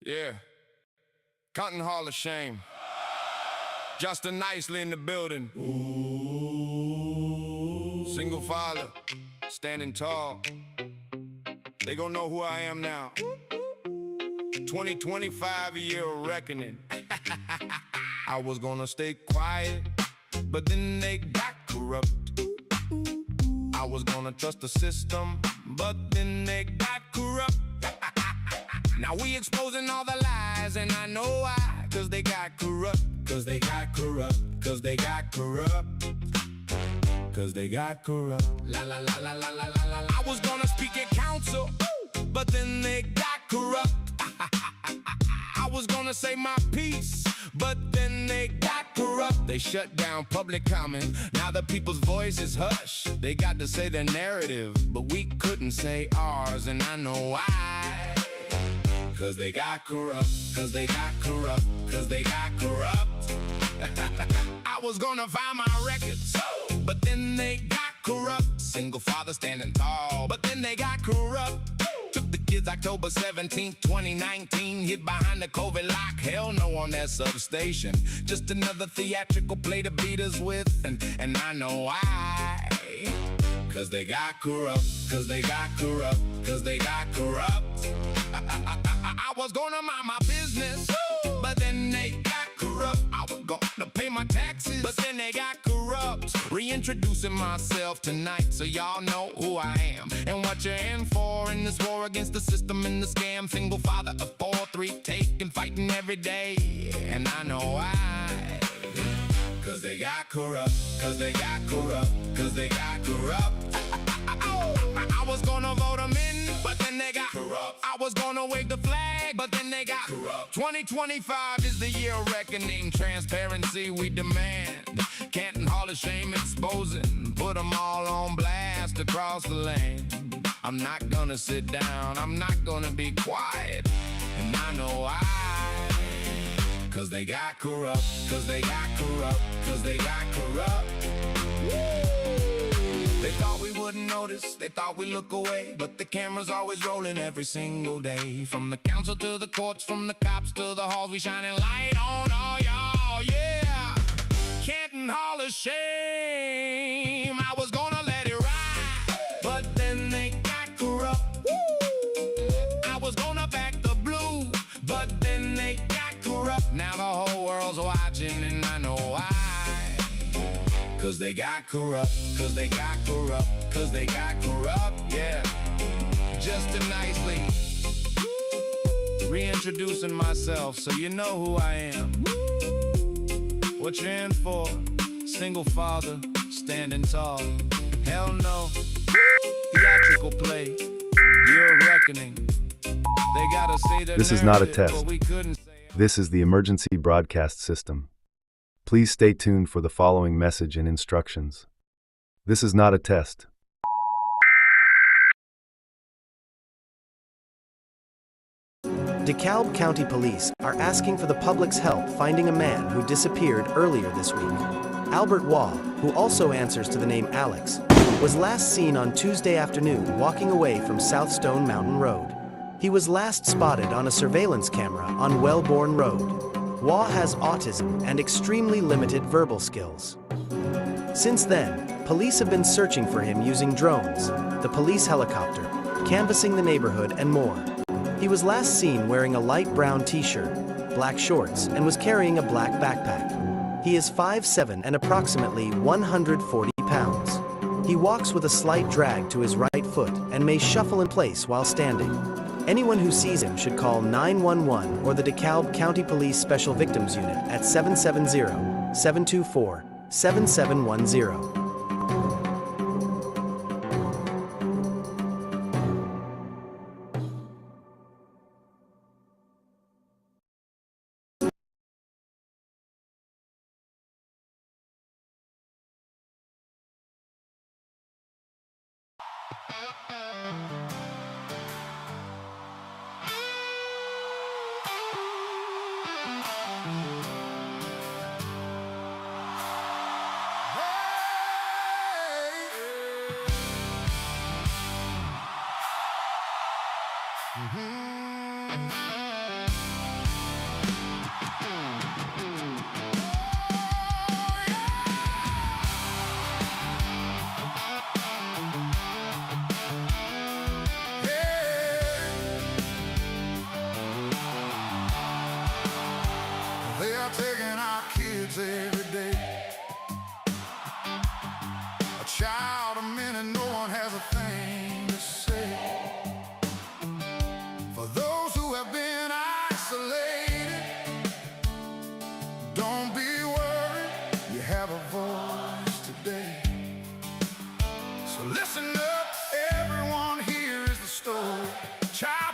Yeah. Cotton Hall of Shame. Justin Nicely in the building. Ooh. Single father, standing tall. They gon' know who I am now. 2025, a year of reckoning. I was gonna stay quiet, but then they got corrupt. I was gonna trust the system, but then they got corrupt. Now we exposing all the lies, and I know why. Cause they got corrupt, cause they got corrupt, cause they got corrupt, cause they got corrupt. La la la la la la la la. I was gonna speak at council, but then they got corrupt. I was gonna say my piece, but then they got corrupt. They shut down public comment, now the people's voice is hushed. They got to say their narrative, but we couldn't say ours, and I know why. Cause they got corrupt, cause they got corrupt, cause they got corrupt. I was gonna find my records, but then they got corrupt. Single father standing tall, but then they got corrupt. Took the kids October 17th, 2019, hid behind the COVID lock. Hell no on that substation. Just another theatrical play to beat us with, and I know why. Cause they got corrupt, cause they got corrupt, cause they got corrupt. I was gonna mind my business, but then they got corrupt. I was gonna pay my taxes, but then they got corrupt. Reintroducing myself tonight so y'all know who I am and what you're in for in this war against the system and the scam. Single father of 4, 3, taking, fighting every day, and I know why. Cause they got corrupt, cause they got corrupt, cause they got corrupt. I was gonna vote them in, but then they got corrupt. I was gonna wave the flag, but then they got corrupt. 2025 is the year of reckoning. Transparency we demand. Canton Hall of Shame exposing. Put them all on blast across the land. I'm not gonna sit down, I'm not gonna be quiet, and I know why. Cause they got corrupt, cause they got corrupt, cause they got corrupt. They thought we wouldn't notice, they thought we'd look away, but the camera's always rolling every single day. From the council to the courts, from the cops to the halls, we shining light on all y'all, yeah. Canton Hall of Shame, I was gonna let it ride, but then they got corrupt. I was gonna back the blue, but then they got corrupt. Now the whole world's watching, and I know why. Cause they got corrupt, cause they got corrupt, cause they got corrupt, yeah. Justin Nicely, reintroducing myself so you know who I am. What you're in for, single father, standing tall. Hell no, theatrical play, year of reckoning. They gotta say that. This is not a test. This is the emergency broadcast system. Please stay tuned for the following message and instructions. This is not a test. DeKalb County Police are asking for the public's help finding a man who disappeared earlier this week. Albert Waugh, who also answers to the name Alex, was last seen on Tuesday afternoon walking away from South Stone Mountain Road. He was last spotted on a surveillance camera on Wellborn Road. Waugh has autism and extremely limited verbal skills. Since then, police have been searching for him using drones, the police helicopter, canvassing the neighborhood, and more. He was last seen wearing a light brown t-shirt, black shorts, and was carrying a black backpack. He is 5'7" and approximately 140 pounds. He walks with a slight drag to his right foot and may shuffle in place while standing. Anyone who sees him should call 911 or the DeKalb County Police Special Victims Unit at 770-724-7710.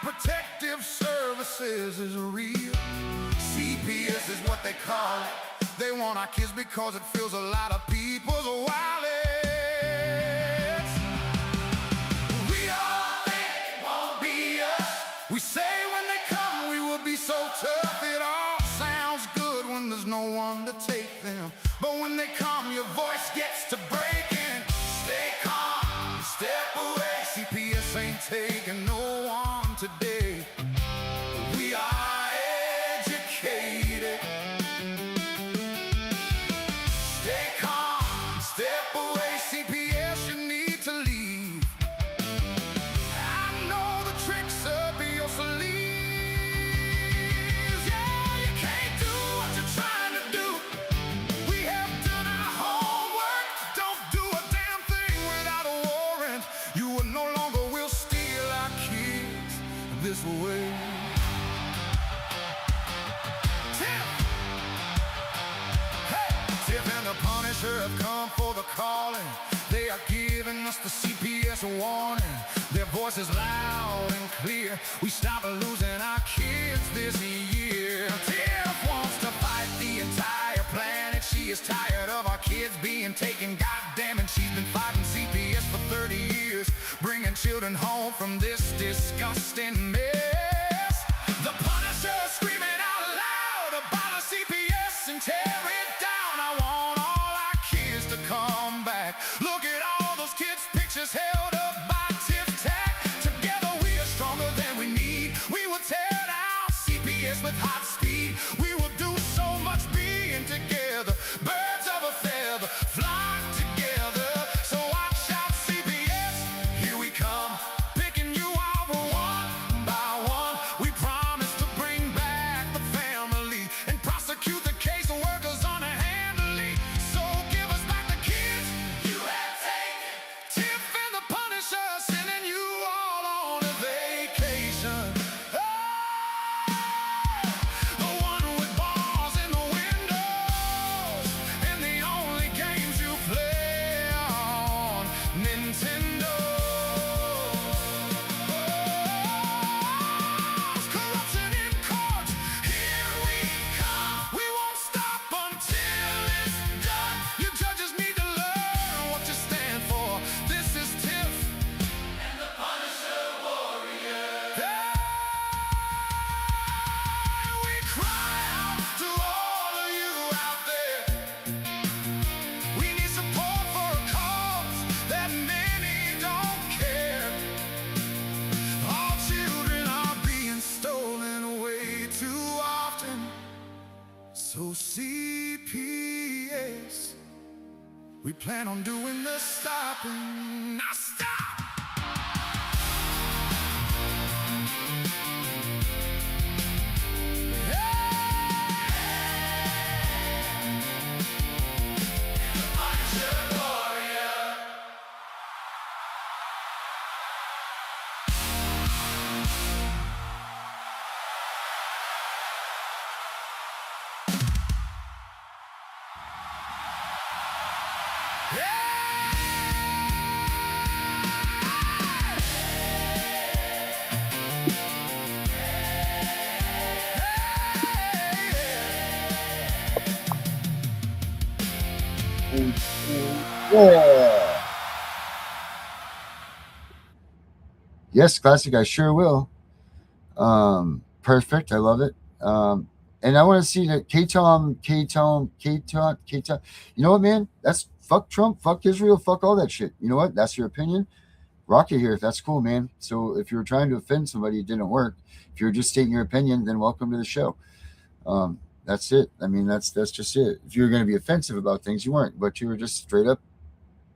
protective services is real. CPS is what they call it. They want our kids because it fills a lot of people's wallets. We all think it won't be us. We say when they come we will be so tough. It all sounds good when there's no one to take them, but when they come your voice gets to breaking. Stay calm, step away. CPS ain't taking no one today. We are educated. Stay calm, step away. CPS, you need to leave. I know the tricks up your sleeves. Yeah, you can't do what you're trying to do. We have done our homework. Don't do a damn thing without a warrant. You no longer will steal our kids this way. Tiff and the Punisher have come for the calling. They are giving us the CPS warning. Their voice is loud and clear. We stop losing our kids this year. Tiff wants to fight the entire planet. She is tired of our kids being taken. Goddamn, and she's been fighting CPS for 30 years, bringing children home from this disgusting mess. The Punisher screaming out loud about a CPS and tear it down. I want all our kids to come back. Look at all those kids' pictures held up by Tiff Tack. Together we are stronger than we need. We will tear down CPS with hot speed. We will do so much being together. Birds of a feather flock together. So watch out CPS, here we come, picking you off one by one. We promise to bring back the family and prosecute the case workers unhandily. So give us back the kids you have taken. Tiff and the Punisher sending you all on a vacation. Oh, the one with bars in the windows and the only games you play on Nintendo. Corruption in court, here we come. We won't stop until it's done. You judges need to learn what you stand for. This is Tiff and the Punisher warrior. We cry out to all of you out there. We need support for a cause that many don't care. All children are being stolen away too often. So CPS, we plan on doing the stopping. Now stop! Punisher warrior. Yeah. Yes, classic. I sure will. Perfect. I love it. And I want to see that K-Tom. You know what, man? That's fuck Trump, fuck Israel, fuck all that shit. You know what? That's your opinion. Rock it here. That's cool, man. So if you were trying to offend somebody, it didn't work. If you're just stating your opinion, then welcome to the show. That's it. I mean, that's just it. If you were going to be offensive about things, you weren't, but you were just straight up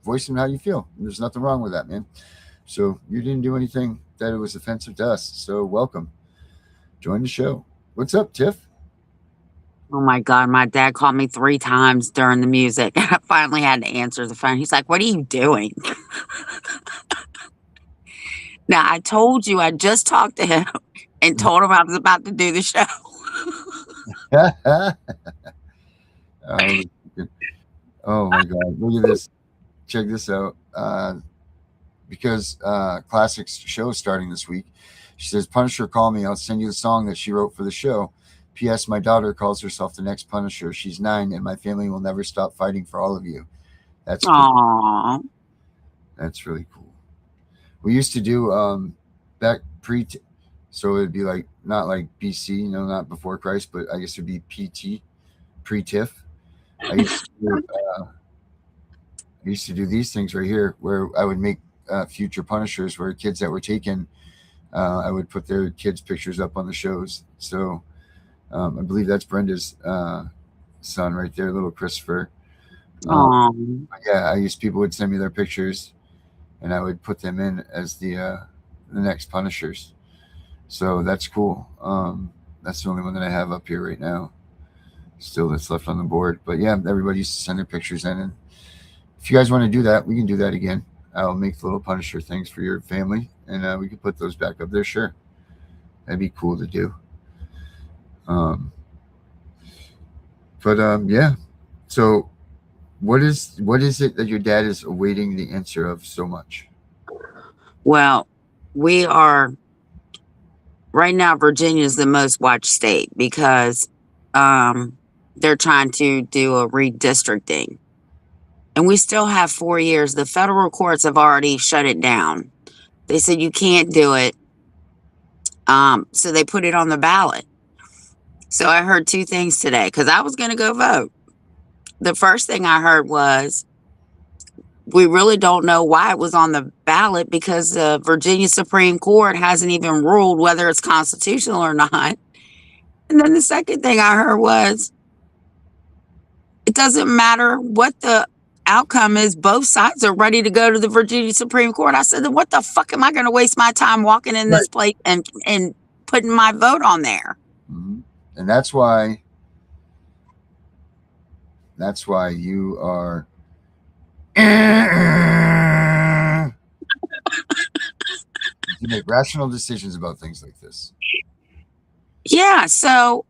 voicing how you feel. And there's nothing wrong with that, man. So you didn't do anything that it was offensive to us. So welcome. Join the show. What's up, Tiff? Oh my God, my dad called me 3 times during the music. I finally had to answer the phone. He's like, "What are you doing?" Now, I told you I just talked to him and told him I was about to do the show. Oh my God. Look at this. Check this out. Because Classic's show is starting this week, She says, Punisher, call me. I'll send you the song that she wrote for the show. P.S. My daughter calls herself the next Punisher. She's 9, and my family will never stop fighting for all of you. That's cool. Aww. That's really cool. We used to do back so it'd be like not like BC, not before Christ, but I guess it'd be PT, pre-Tiff. I used to do these things right here where I would make future Punishers where kids that were taken, I would put their kids' pictures up on the shows. So I believe that's Brenda's son right there, little Christopher. Yeah, people would send me their pictures, and I would put them in as the next Punishers. So that's cool. That's the only one that I have up here right now, still that's left on the board. But yeah, everybody used to send their pictures in, and if you guys want to do that, we can do that again. I'll make the little Punisher things for your family, and we can put those back up there. Sure, that'd be cool to do. Yeah. So, what is it that your dad is awaiting the answer of so much? Well, we are right now. Virginia is the most watched state because they're trying to do a redistricting. And we still have 4 years. The federal courts have already shut it down. They said you can't do it. So they put it on the ballot. So I heard 2 things today because I was going to go vote. The first thing I heard was we really don't know why it was on the ballot because the Virginia Supreme Court hasn't even ruled whether it's constitutional or not. And then the second thing I heard was it doesn't matter what the outcome is, both sides are ready to go to the Virginia Supreme Court. I said, then what the fuck am I going to waste my time walking in this place and putting my vote on there? Mm-hmm. And that's why you are you make rational decisions about things like this. Yeah, so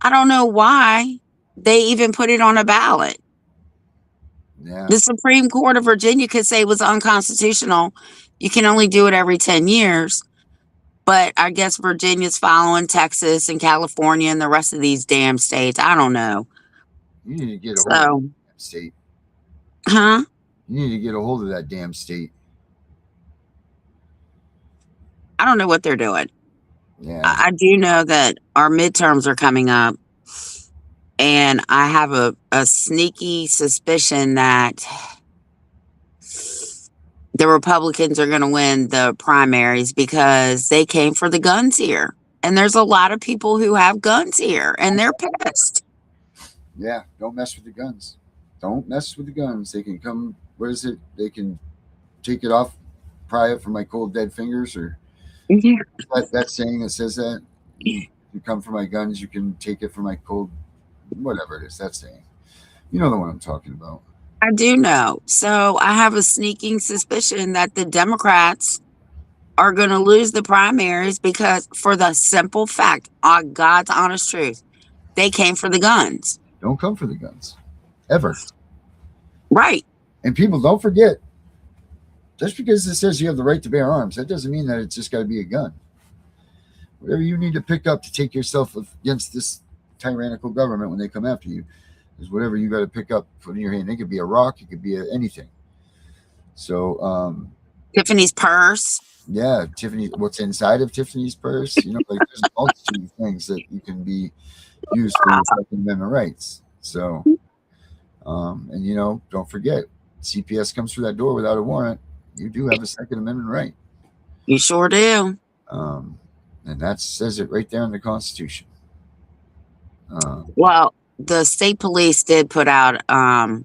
I don't know why they even put it on a ballot. Yeah. The Supreme Court of Virginia could say it was unconstitutional. You can only do it every 10 years. But I guess Virginia's following Texas and California and the rest of these damn states. I don't know. You need to get a hold of that state. Huh? You need to get a hold of that damn state. I don't know what they're doing. Yeah. I do know that our midterms are coming up. And I have a sneaky suspicion that the Republicans are going to win the primaries because they came for the guns here. And there's a lot of people who have guns here, and they're pissed. Yeah, don't mess with the guns. Don't mess with the guns. They can come, what is it? They can take it off, pry it from my cold dead fingers, or that saying that says that. You come for my guns, you can take it from my cold, whatever it is, that saying. You know the one I'm talking about. I do know. So I have a sneaking suspicion that the Democrats are going to lose the primaries because for the simple fact, on God's honest truth, they came for the guns. Don't come for the guns. Ever. Right. And people, don't forget, just because it says you have the right to bear arms, that doesn't mean that it's just got to be a gun. Whatever you need to pick up to take yourself against this tyrannical government when they come after you is whatever you got to pick up, put in your hand. It could be a rock. It could be anything. So, Tiffany's purse. Yeah, Tiffany. What's inside of Tiffany's purse? Like there's a multitude of things that you can be used for your Second Amendment rights. So, and don't forget, CPS comes through that door without a warrant. You do have a Second Amendment right. You sure do. And that says it right there in the Constitution. Well, the state police did put out a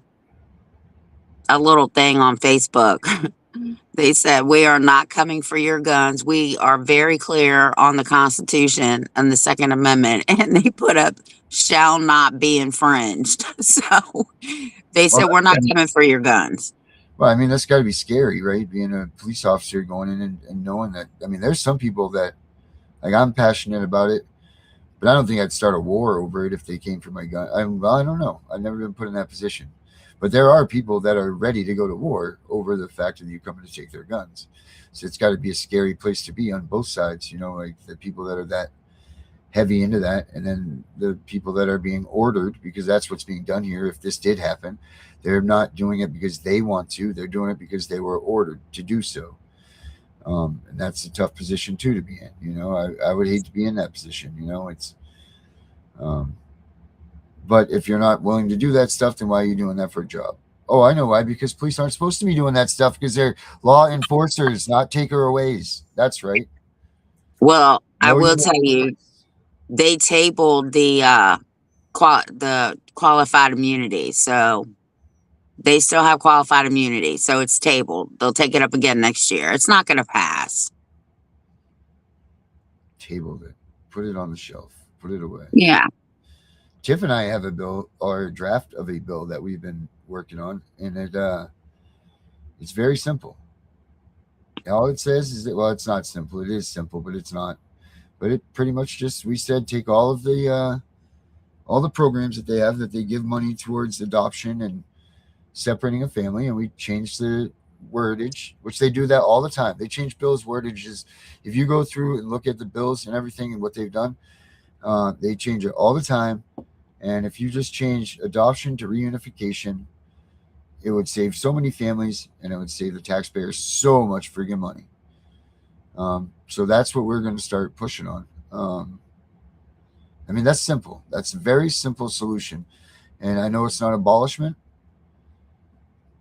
little thing on Facebook. They said, we are not coming for your guns. We are very clear on the Constitution and the Second Amendment. And they put up, shall not be infringed. So they said, we're not coming for your guns. Well, I mean, that's got to be scary, right? Being a police officer, going in and knowing that. I mean, there's some people that, like, I'm passionate about it, but I don't think I'd start a war over it if they came for my gun. I don't know. I've never been put in that position. But there are people that are ready to go to war over the fact that you coming to take their guns. So it's got to be a scary place to be on both sides, like the people that are that heavy into that, and then the people that are being ordered, because that's what's being done here. If this did happen, they're not doing it because they want to, they're doing it because they were ordered to do so. And that's a tough position too to be in. I would hate to be in that position. It's but if you're not willing to do that stuff, then why are you doing that for a job? Oh, I know why. Because police aren't supposed to be doing that stuff, because they're law enforcers, not takeaways. That's right. Well, I Know will your tell you, they tabled the qualified immunity, so they still have qualified immunity. So it's tabled. They'll take it up again next year. It's not going to pass. Tabled it. Put it on the shelf. Put it away. Yeah. Tiff and I have a bill, or a draft of a bill that we've been working on, and it's very simple. All it says is that, well, it's not simple. It is simple, but it's not. But it pretty much just, we said, take all the programs that they have that they give money towards adoption and separating a family, and we changed the wordage, which they do that all the time. They change bills wordages. If you go through and look at the bills and everything and what they've done, they change it all the time. And if you just change adoption to reunification, it would save so many families, and it would save the taxpayers so much friggin' money. So that's what we're going to start pushing on. I mean, that's simple. That's a very simple solution. And I know it's not abolishment,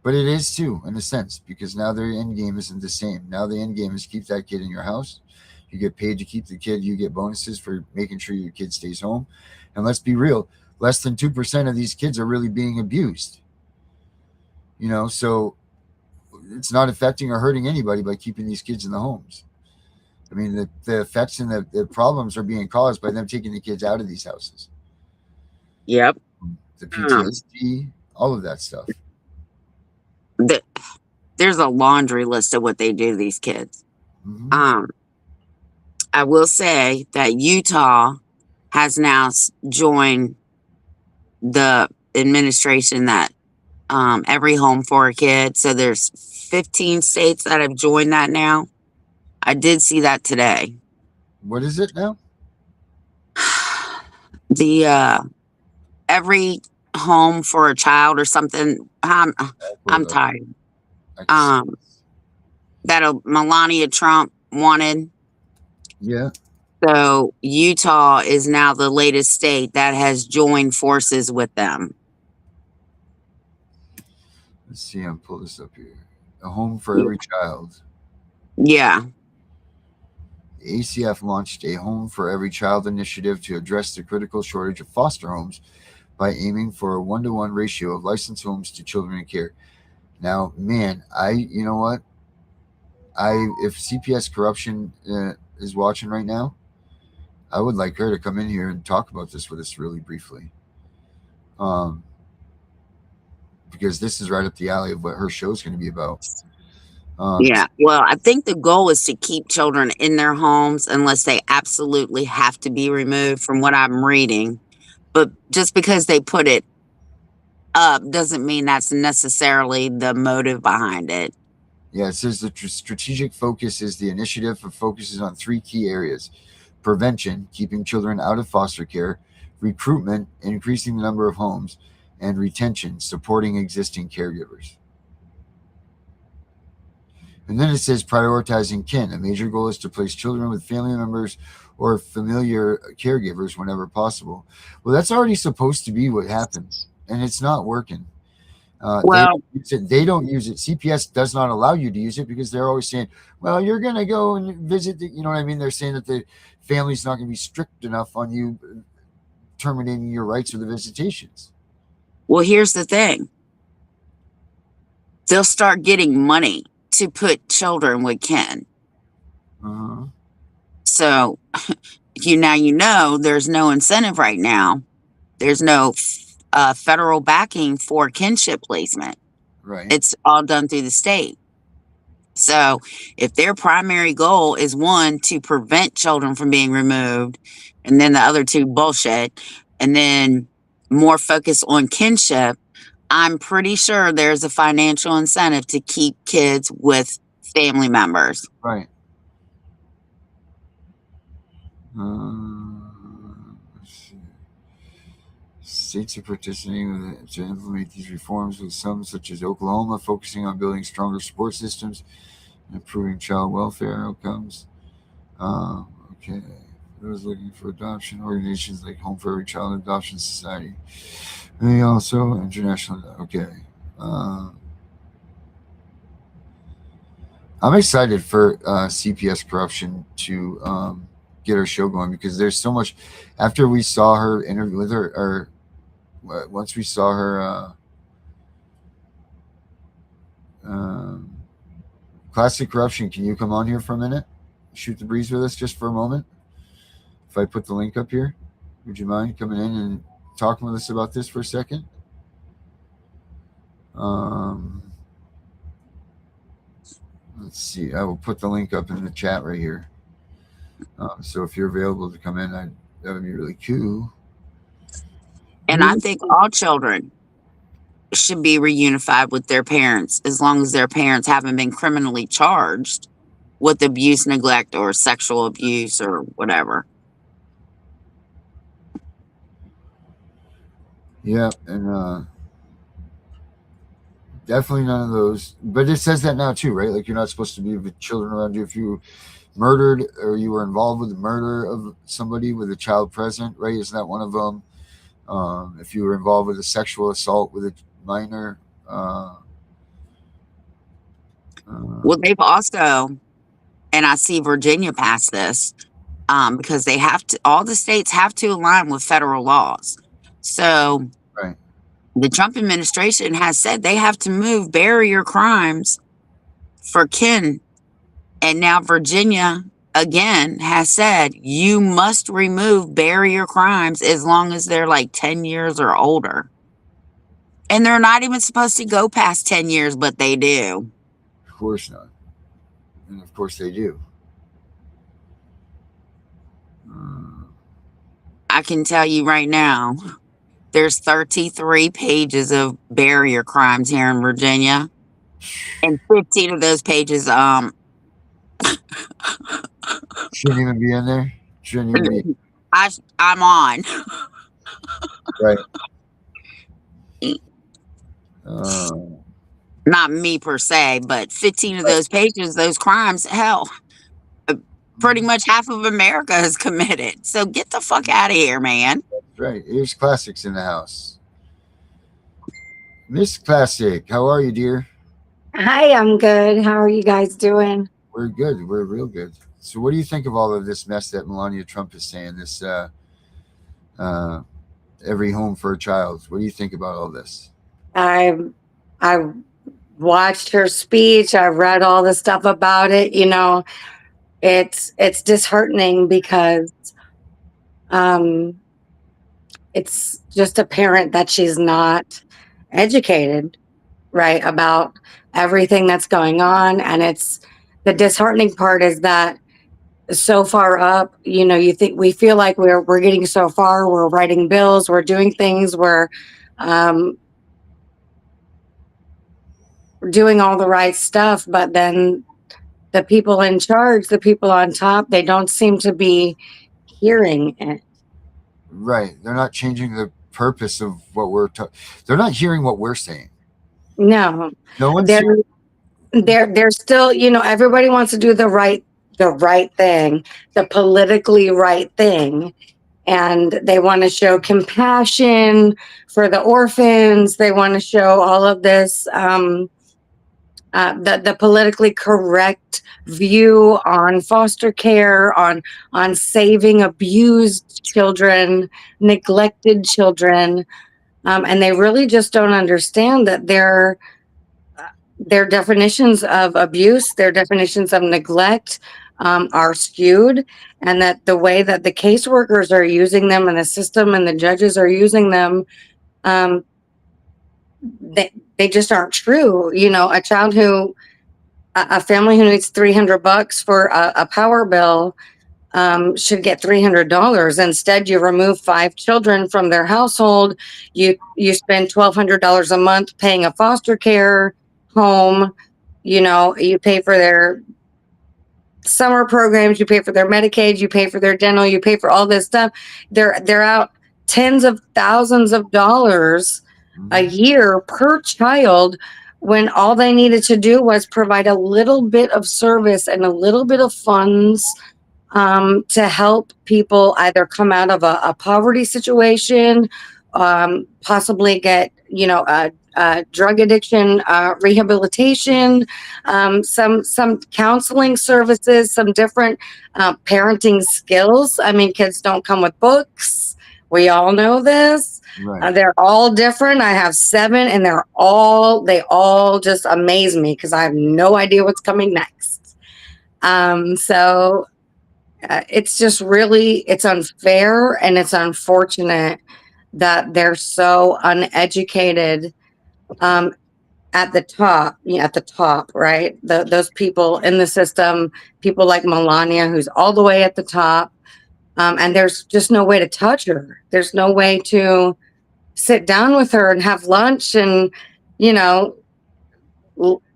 but it is too, in a sense, because now their end game isn't the same. Now the end game is keep that kid in your house. You get paid to keep the kid. You get bonuses for making sure your kid stays home. And let's be real, less than 2% of these kids are really being abused. So it's not affecting or hurting anybody by keeping these kids in the homes. I mean, the effects and the problems are being caused by them taking the kids out of these houses. Yep. The PTSD, all of that stuff. There's a laundry list of what they do to these kids. Mm-hmm. I will say that Utah has now joined the administration that every home for a kid. So there's 15 states that have joined that now. I did see that today. What is it now? The every home for a child or something. I'm tired. That Melania Trump wanted. Yeah. So Utah is now the latest state that has joined forces with them. Let's see. I'll pull this up here. A home for every child. Yeah. The ACF launched a Home for Every Child initiative to address the critical shortage of foster homes by aiming for a 1-to-1 ratio of licensed homes to children in care. Now, man, you know what? If CPS corruption is watching right now, I would like her to come in here and talk about this with us really briefly. Because this is right up the alley of what her show is going to be about. Yeah. Well, I think the goal is to keep children in their homes unless they absolutely have to be removed, from what I'm reading. But just because they put it up doesn't mean that's necessarily the motive behind it. Yeah, it says the strategic focus is the initiative focuses on 3 key areas: prevention, keeping children out of foster care; recruitment, increasing the number of homes; and retention, supporting existing caregivers. And then it says prioritizing kin. A major goal is to place children with family members or familiar caregivers whenever possible. Well, that's already supposed to be what happens, and it's not working. They don't use it. CPS does not allow you to use it because they're always saying, well, you're going to go and visit. You know what I mean? They're saying that the family's not going to be strict enough on you terminating your rights with the visitations. Well, here's the thing. They'll start getting money to put children with kin. Uh-huh. So there's no incentive right now. There's no federal backing for kinship placement. Right. It's all done through the state. So if their primary goal is, 1, to prevent children from being removed, and then the other 2 bullshit, and then more focus on kinship, I'm pretty sure there's a financial incentive to keep kids with family members. Right. Let's see. States are participating to implement these reforms, with some, such as Oklahoma, focusing on building stronger support systems and improving child welfare outcomes. Okay. Those looking for adoption, organizations like Home for Every Child Adoption Society. They also international. Okay. I'm excited for CPS corruption to get our show going, because there's so much. After we saw her interview with her, or once we saw her classic corruption, can you come on here for a minute? Shoot the breeze with us just for a moment. If I put the link up here, would you mind coming in and talking with us about this for a second? Let's see. I will put the link up in the chat right here. So if you're available to come in, that would be really cool. And I think all children should be reunified with their parents, as long as their parents haven't been criminally charged with abuse, neglect, or sexual abuse or whatever. Yeah, and definitely none of those. But it says that now too, right? Like, you're not supposed to be with children around you if you murdered or you were involved with the murder of somebody with a child present, right? Isn't that one of them? If you were involved with a sexual assault with a minor. Well, they've also, and I see Virginia passed this, because they have to, all the states have to align with federal laws. So Right. the Trump administration has said they have to move barrier crimes for kin. And now Virginia, again, has said you must remove barrier crimes as long as they're like 10 years or older. And they're not even supposed to go past 10 years, but they do. Of course not. And of course they do. I can tell you right now, there's 33 pages of barrier crimes here in Virginia. And 15 of those pages, shouldn't even be in there. Shouldn't even be. I'm on. Right. Not me per se, but 15 of those pages, those crimes, hell, pretty much half of America has committed. So get the fuck out of here, man. That's right. Here's Classics in the house. Miss Classic, how are you, dear? Hi, I'm good. How are you guys doing? We're good. We're real good. So what do you think of all of this mess that Melania Trump is saying, this every home for a child? What do you think about all this? I watched her speech. I read all the stuff about it. You know, it's disheartening because it's just apparent that she's not educated, right, about everything that's going on. And it's the disheartening part is that so far up, you know, we feel like we're getting so far, we're writing bills, we're doing things, we're doing all the right stuff, but then the people in charge, the people on top, they don't seem to be hearing it. Right. They're not changing the purpose of what they're not hearing what we're saying. No. No one's They're still, you know, everybody wants to do the right thing, the politically right thing. And they want to show compassion for the orphans. They want to show all of this, the politically correct view on foster care, on saving abused children, neglected children. And they really just don't understand that their definitions of abuse, their definitions of neglect are skewed, and that the way that the caseworkers are using them and the system and the judges are using them, they just aren't true. You know, a family who needs $300 for a power bill, should get $300. Instead, you remove 5 children from their household. You spend $1,200 a month paying a foster care home. You pay for their summer programs, you pay for their Medicaid, you pay for their dental, you pay for all this stuff. They're out tens of thousands of dollars a year per child, when all they needed to do was provide a little bit of service and a little bit of funds, to help people either come out of a poverty situation, possibly get, drug addiction rehabilitation, some counseling services, some different parenting skills. I mean, kids don't come with books. We all know this. Right. They're all different. I have 7, and they all just amaze me because I have no idea what's coming next. So it's just it's unfair, and it's unfortunate that they're so uneducated, at the top, right? Those people in the system, people like Melania, who's all the way at the top, and there's just no way to touch her. There's no way to sit down with her and have lunch and,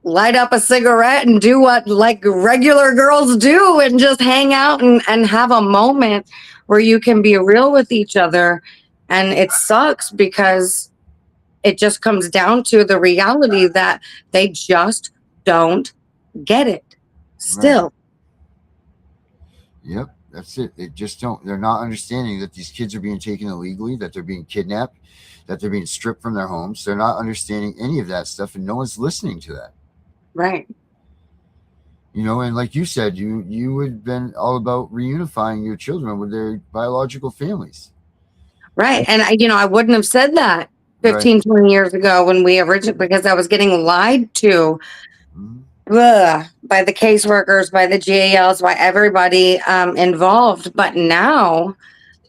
light up a cigarette and do what like regular girls do and just hang out and have a moment where you can be real with each other. And it sucks because it just comes down to the reality that they just don't get it still. Right. Yep, that's it. They're not understanding that these kids are being taken illegally, that they're being kidnapped, that they're being stripped from their homes. They're not understanding any of that stuff, and no one's listening to that. Right. And like you said, you would have been all about reunifying your children with their biological families. Right. And I wouldn't have said that 15, Right. 20 years ago when we originally, because I was getting lied to by the caseworkers, by the GALs, by everybody involved. But now,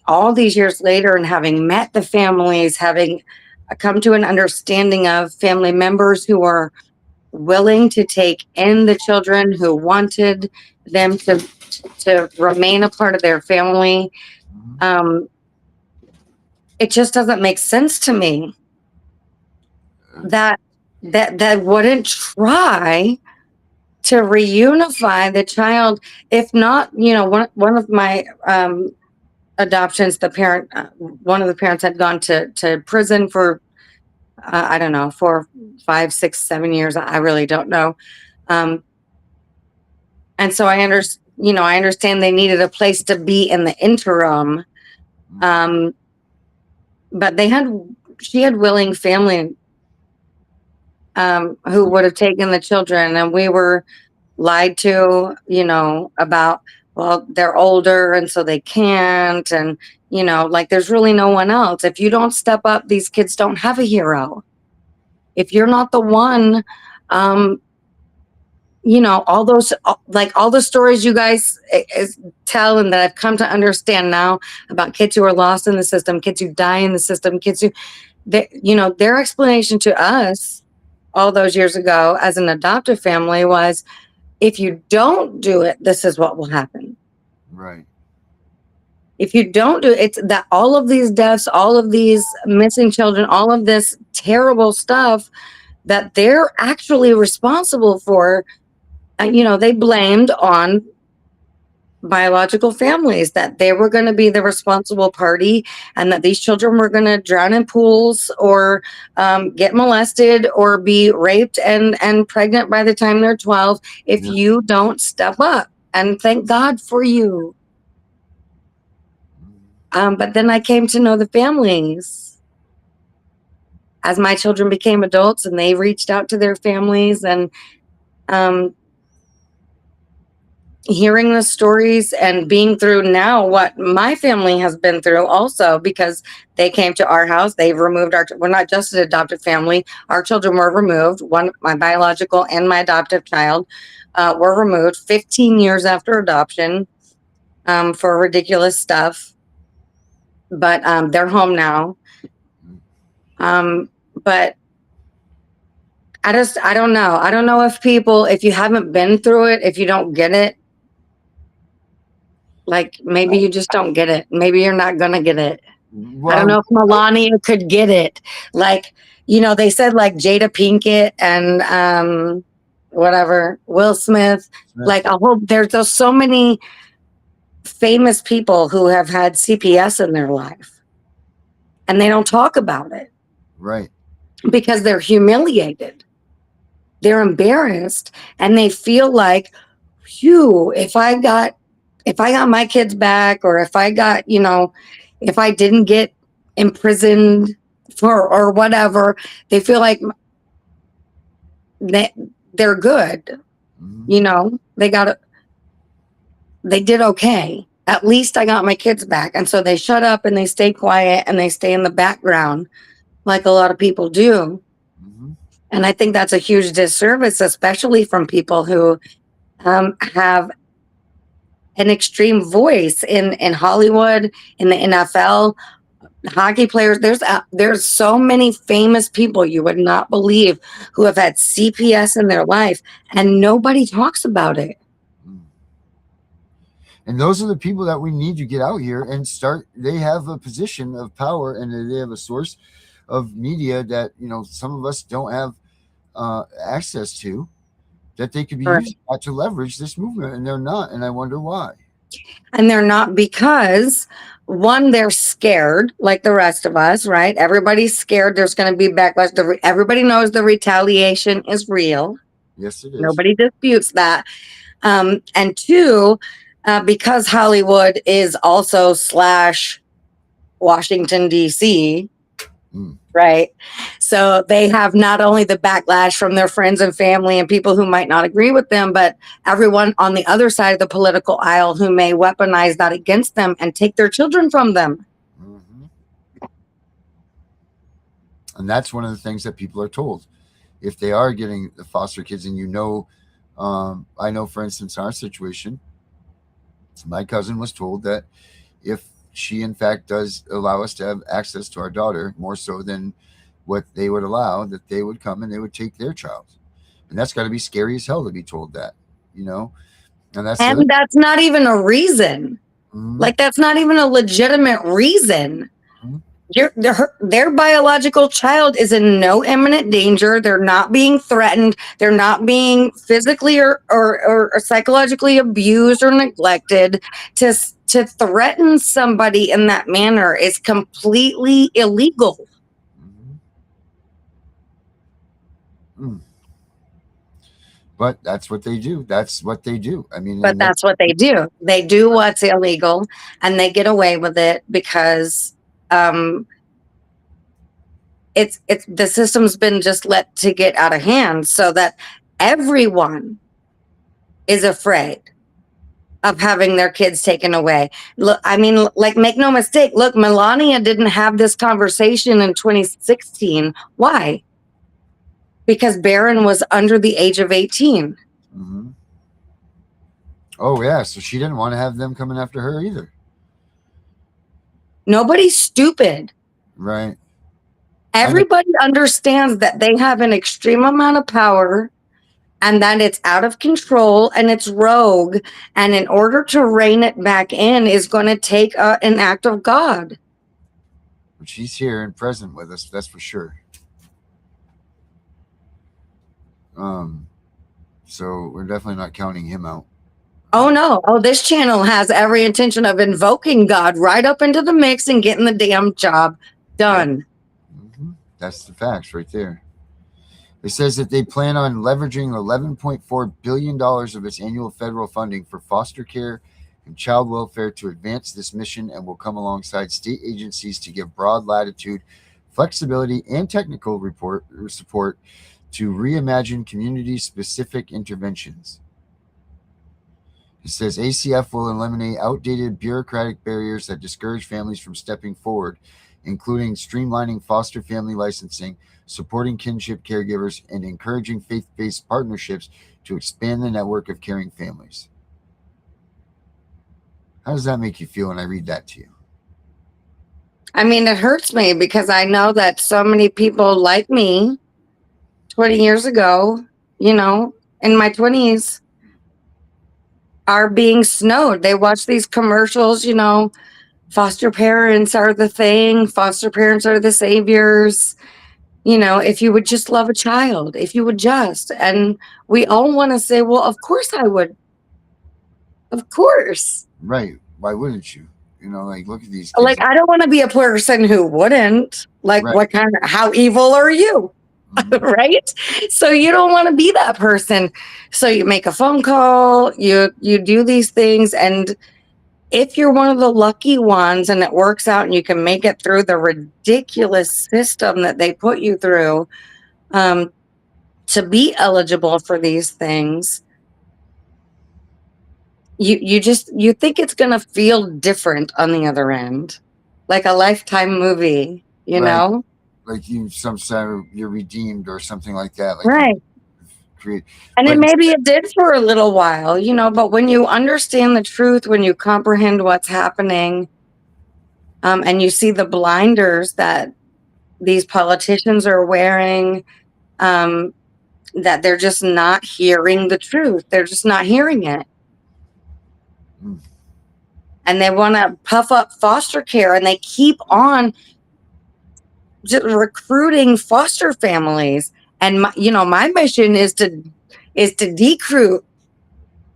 all these years later, and having met the families, having come to an understanding of family members who are willing to take in the children, who wanted them to remain a part of their family, it just doesn't make sense to me that wouldn't try to reunify the child. If not, one of my adoptions, one of the parents had gone to prison for I don't know, 4, 5, 6, 7 years. I really don't know. And so I understand they needed a place to be in the interim. But she had willing family who would have taken the children, and we were lied to, about, well, they're older and so they can't, and like there's really no one else. If you don't step up, these kids don't have a hero. If you're not the one, all the stories you guys tell and that I've come to understand now about kids who are lost in the system, kids who die in the system, kids who, their explanation to us all those years ago as an adoptive family was, if you don't do it, this is what will happen. Right. If you don't do it, it's that all of these deaths, all of these missing children, all of this terrible stuff that they're actually responsible for, they blamed on biological families, that they were going to be the responsible party, and that these children were going to drown in pools or get molested or be raped and pregnant by the time they're 12 if you don't step up. And thank God for you. But then I came to know the families as my children became adults, and they reached out to their families, and hearing the stories and being through now what my family has been through also, because they came to our house. They've removed we're not just an adopted family. Our children were removed. My biological and my adoptive child were removed 15 years after adoption for ridiculous stuff. But they're home now. But I don't know. I don't know if you haven't been through it, if you don't get it. Like, maybe you just don't get it. Maybe you're not going to get it. Well, I don't know if Melania could get it. Like, they said like Jada Pinkett and whatever, Will Smith. Like there's just so many famous people who have had CPS in their life and they don't talk about it. Right. Because they're humiliated. They're embarrassed and they feel like, phew, if I got my kids back, or if I got, if I didn't get imprisoned or whatever, they feel like they're good. Mm-hmm. They did okay. At least I got my kids back. And so they shut up and they stay quiet and they stay in the background like a lot of people do. Mm-hmm. And I think that's a huge disservice, especially from people who have an extreme voice in Hollywood, in the NFL, hockey players. There's so many famous people you would not believe who have had CPS in their life, and nobody talks about it. And those are the people that we need to get out here and start. They have a position of power and they have a source of media that, some of us don't have access to, that they could be using that to leverage this movement, and they're not. And I wonder why. And they're not because, one, they're scared like the rest of us, right? Everybody's scared there's going to be backlash. Everybody knows the retaliation is real. Yes, it is. Nobody disputes that. And two, because Hollywood is also / Washington, D.C., right? So they have not only the backlash from their friends and family and people who might not agree with them, but everyone on the other side of the political aisle who may weaponize that against them and take their children from them. Mm-hmm. And that's one of the things that people are told. If they are getting the foster kids, and I know, for instance, in our situation, my cousin was told that if she in fact does allow us to have access to our daughter, more so than what they would allow, that they would come and they would take their child. And that's got to be scary as hell to be told that, and that's not even a reason. Mm-hmm. Like, that's not even a legitimate reason. Mm-hmm. Their biological child is in no imminent danger. They're not being threatened. They're not being physically or psychologically abused or neglected. To threaten somebody in that manner is completely illegal. Mm. But that's what they do. That's what they do. I mean, but that's what they do. They do what's illegal, and they get away with it because it's the system's been just let to get out of hand, so that everyone is afraid of having their kids taken away. Look, I mean, like, make no mistake. Look, Melania didn't have this conversation in 2016. Why? Because Barron was under the age of 18. Mm-hmm. Oh, yeah. So she didn't want to have them coming after her either. Nobody's stupid. Right. Everybody understands that they have an extreme amount of power and that it's out of control and it's rogue. And in order to rein it back in is going to take an act of God. But she's here and present with us. That's for sure. So we're definitely not counting him out. Oh, no. Oh, this channel has every intention of invoking God right up into the mix and getting the damn job done. Mm-hmm. That's the facts right there. It says that they plan on leveraging $11.4 billion of its annual federal funding for foster care and child welfare to advance this mission, and will come alongside state agencies to give broad latitude, flexibility, and technical support to reimagine community-specific interventions. It says ACF will eliminate outdated bureaucratic barriers that discourage families from stepping forward, including streamlining foster family licensing, supporting kinship caregivers, and encouraging faith-based partnerships to expand the network of caring families. How does that make you feel when I read that to you? I mean, it hurts me because I know that so many people like me 20 years ago, in my 20s, are being snowed. They watch these commercials, you know, foster parents are the thing, foster parents are the saviors. You know, if you would just love a child, if you would just, and we all want to say, well, of course I would. Of course. Right. Why wouldn't you? You know, like, look at these kids. Like, I don't want to be a person who wouldn't. Like, Right. what kind of, how evil are you? Right? So you don't want to be that person. So you make a phone call, you do these things, and if you're one of the lucky ones and it works out and you can make it through the ridiculous system that they put you through, to be eligible for these things, you think it's gonna feel different on the other end, like a Lifetime movie, you Right. know? Like you're redeemed or something like that. Like, Right. And but maybe it did for a little while, you know, but when you understand the truth, when you comprehend what's happening, and you see the blinders that these politicians are wearing, that they're just not hearing the truth. They're just not hearing it. Mm. And they want to puff up foster care, and they keep on just recruiting foster families. And my mission is to decruit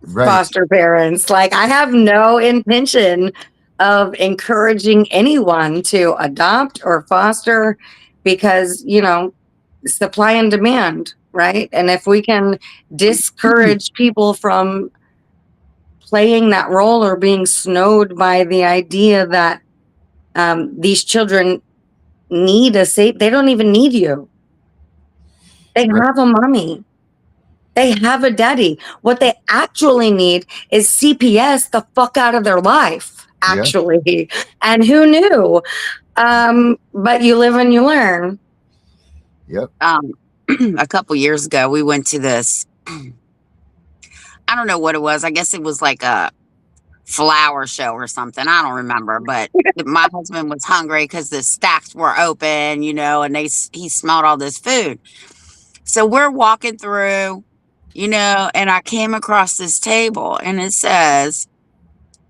right. foster parents. Like, I have no intention of encouraging anyone to adopt or foster, because supply and demand, right? And if we can discourage people from playing that role or being snowed by the idea that these children need a safe, they don't even need you. They Right. have a mommy. They have a daddy. What they actually need is CPS the fuck out of their life, actually. Yeah. And who knew? But you live and you learn. Yep. A couple years ago, we went to this, I don't know what it was. I guess it was like a flower show or something. I don't remember, but my husband was hungry because the stacks were open, and he smelled all this food. So we're walking through, and I came across this table, and it says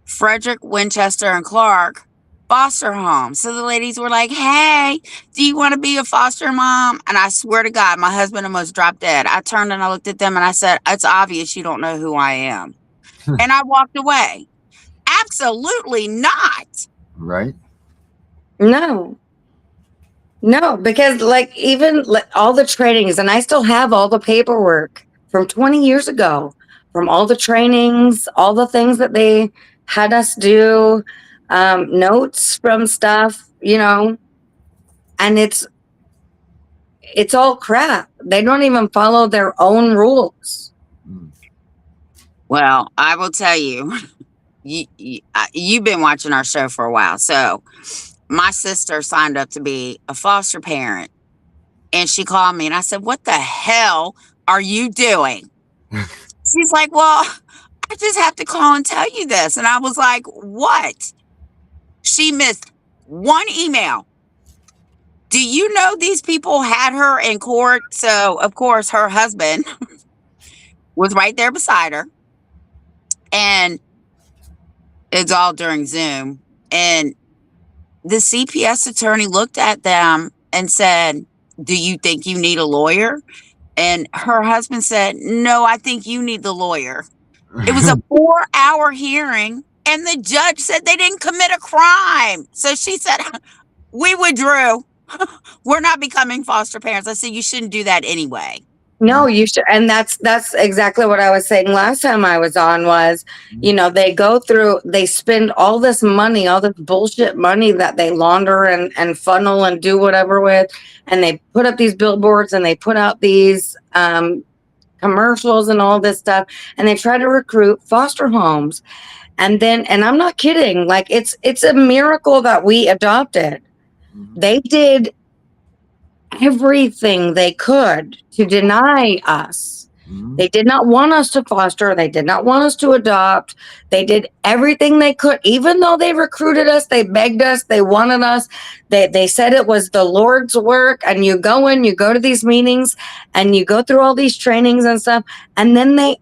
Frederick, Winchester, and Clark foster home. So the ladies were like, hey, do you want to be a foster mom? And I swear to God, my husband almost dropped dead. I turned and I looked at them and I said, it's obvious you don't know who I am. And I walked away. Absolutely not. Right. No, because even all the trainings, and I still have all the paperwork from 20 years ago, from all the trainings, all the things that they had us do, notes from stuff, and it's all crap. They don't even follow their own rules. Well, I will tell you, you've been watching our show for a while. So my sister signed up to be a foster parent, and she called me and I said, what the hell are you doing? She's like, well, I just have to call and tell you this. And I was like, what? She missed one email. Do you know these people had her in court? So, of course, her husband was right there beside her. And it's all during Zoom. And the CPS attorney looked at them and said, do you think you need a lawyer? And her husband said, no, I think you need the lawyer. It was a 4-hour hearing, and the judge said they didn't commit a crime. So she said, we withdrew. We're not becoming foster parents. I said, you shouldn't do that anyway. No, you should. And that's exactly what I was saying last time I was on was, they go through, they spend all this money, all this bullshit money that they launder and funnel and do whatever with. And they put up these billboards and they put out these commercials and all this stuff. And they try to recruit foster homes. And I'm not kidding. Like, it's a miracle that we adopted. They did everything they could to deny us. They did not want us to foster. They did not want us to adopt. They did everything they could. Even though they recruited us, they begged us, they wanted us. They said it was the Lord's work. And you go to these meetings and you go through all these trainings and stuff. And then they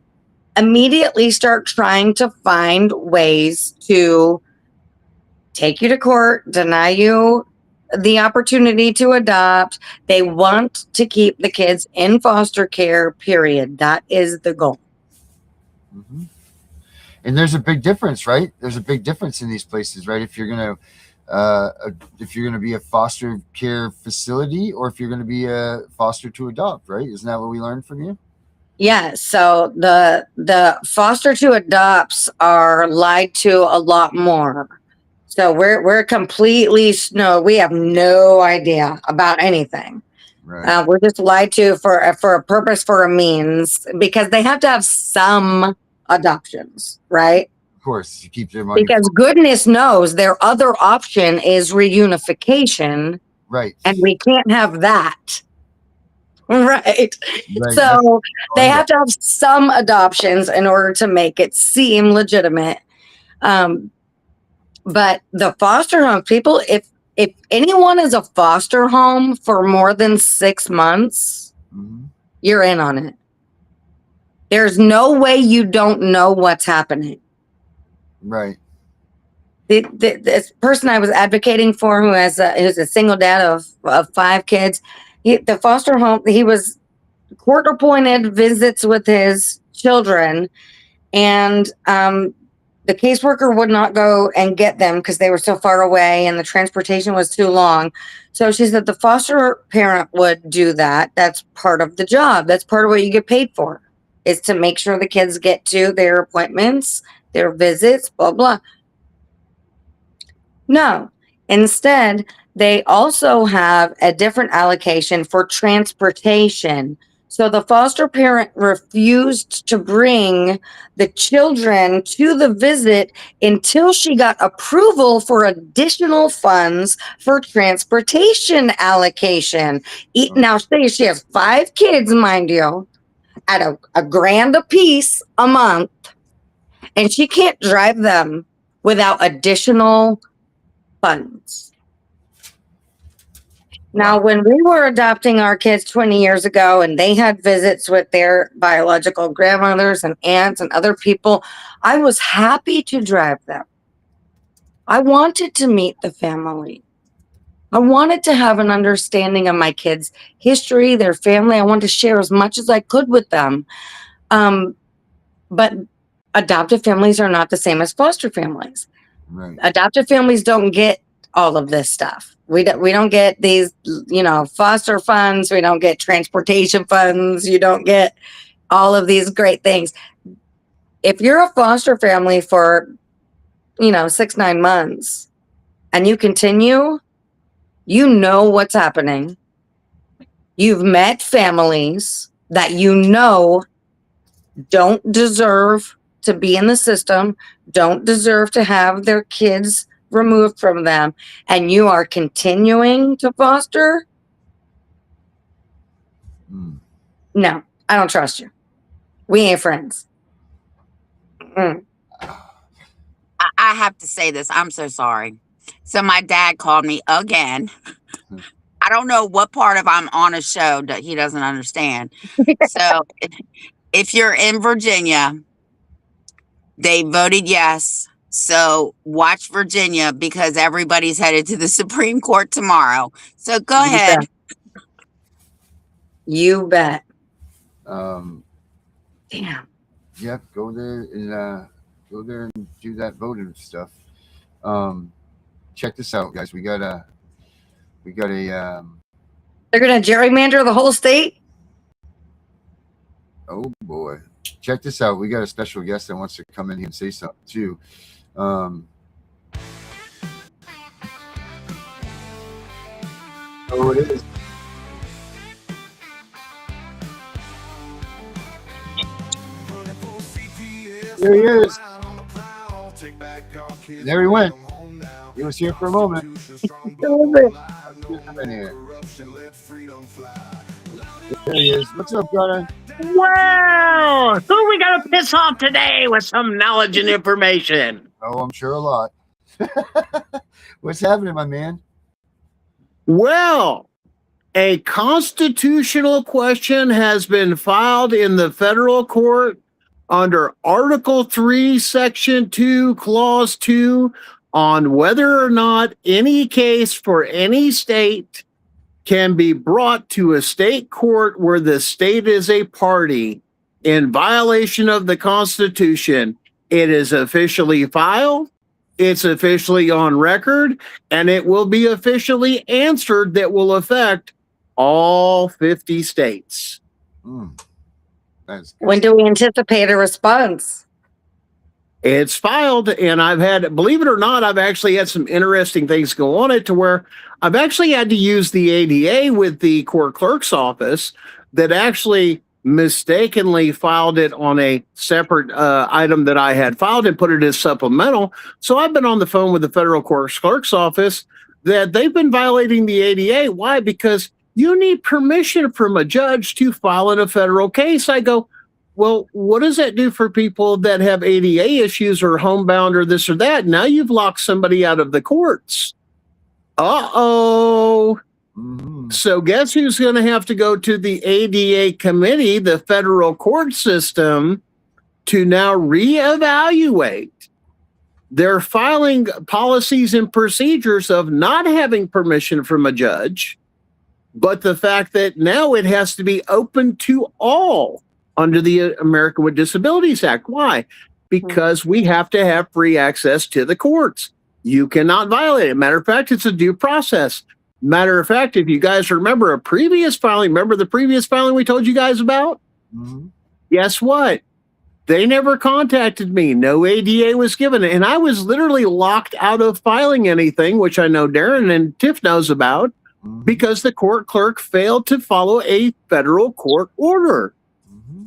immediately start trying to find ways to take you to court, deny you the opportunity to adopt. They want to keep the kids in foster care, period. That is the goal. Mm-hmm. And there's a big difference, right? There's a big difference in these places, right? If you're gonna be a foster care facility, or if you're gonna be a foster to adopt, right? Isn't that what we learned from you? Yeah. So the foster to adopts are lied to a lot more. So we're completely we have no idea about anything. Right. We're just lied to for a purpose, for a means, because they have to have some adoptions, right? Of course, you keep their money. Because goodness knows their other option is reunification, Right. and we can't have that. Right. Right. So they have to have some adoptions in order to make it seem legitimate. But the foster home people, if anyone is a foster home for more than 6 months, Mm-hmm. you're in on it. There's no way you don't know what's happening. Right. This person I was advocating for, who's a single dad of 5 kids, the foster home, he was court appointed visits with his children, and the caseworker would not go and get them because they were so far away and the transportation was too long. So she said the foster parent would do that. That's part of the job. That's part of what you get paid for, is to make sure the kids get to their appointments, their visits, blah, blah. No. Instead, they also have a different allocation for transportation. So the foster parent refused to bring the children to the visit until she got approval for additional funds for transportation allocation. Now, say she has 5 kids, mind you, at a grand a piece a month, and she can't drive them without additional funds. Now, when we were adopting our kids 20 years ago and they had visits with their biological grandmothers and aunts and other people, I was happy to drive them. I wanted to meet the family. I wanted to have an understanding of my kids' history, their family. I wanted to share as much as I could with them. But adoptive families are not the same as foster families. Right. Adoptive families don't get all of this stuff. We don't get these, foster funds. We don't get transportation funds. You don't get all of these great things. If you're a foster family for, 6-9 months and you continue, you know what's happening. You've met families that don't deserve to be in the system, don't deserve to have their kids removed from them, and you are continuing to foster. No, I don't trust you. We ain't friends. I have to say this. I'm so sorry. So my dad called me again. I don't know what part of I'm on a show that he doesn't understand. So if you're in Virginia, they voted yes. So watch Virginia, because everybody's headed to the Supreme Court tomorrow. So go ahead. You bet. Damn. Yep. Go there and do that voting stuff. Check this out, guys. We got a. They're gonna gerrymander the whole state. Oh boy. Check this out. We got a special guest that wants to come in here and say something too. Oh, it is. There he is. There he went. He was here for a moment. There he is. What's up, Gunnar? Wow! Who we gonna piss off today with some knowledge and information? Oh, I'm sure a lot. What's happening, my man? Well, a constitutional question has been filed in the federal court under Article 3, Section 2, Clause 2, on whether or not any case for any state can be brought to a state court where the state is a party in violation of the Constitution. It is officially filed, it's officially on record, and it will be officially answered that will affect all 50 states. That's When do we anticipate a response? It's filed, and I've had, believe it or not, I've actually had some interesting things go on it to where I've actually had to use the ADA with the court clerk's office that actually mistakenly filed it on a separate item that I had filed and put it as supplemental. So I've been on the phone with the federal court clerk's office that they've been violating the ADA. Why? Because you need permission from a judge to file in a federal case. I go, well, what does that do for people that have ADA issues or homebound or this or that? Now you've locked somebody out of the courts. Uh-oh. So guess who's going to have to go to the ADA committee, the federal court system, to now reevaluate their filing policies and procedures of not having permission from a judge, but the fact that now it has to be open to all under the American with Disabilities Act. Why? Because we have to have free access to the courts. You cannot violate it. Matter of fact, it's a due process. Matter of fact, if you guys remember a previous filing, remember the previous filing we told you guys about? Guess what? They never contacted me. No ADA was given. And I was literally locked out of filing anything, which I know Darren and Tiff knows about, because the court clerk failed to follow a federal court order.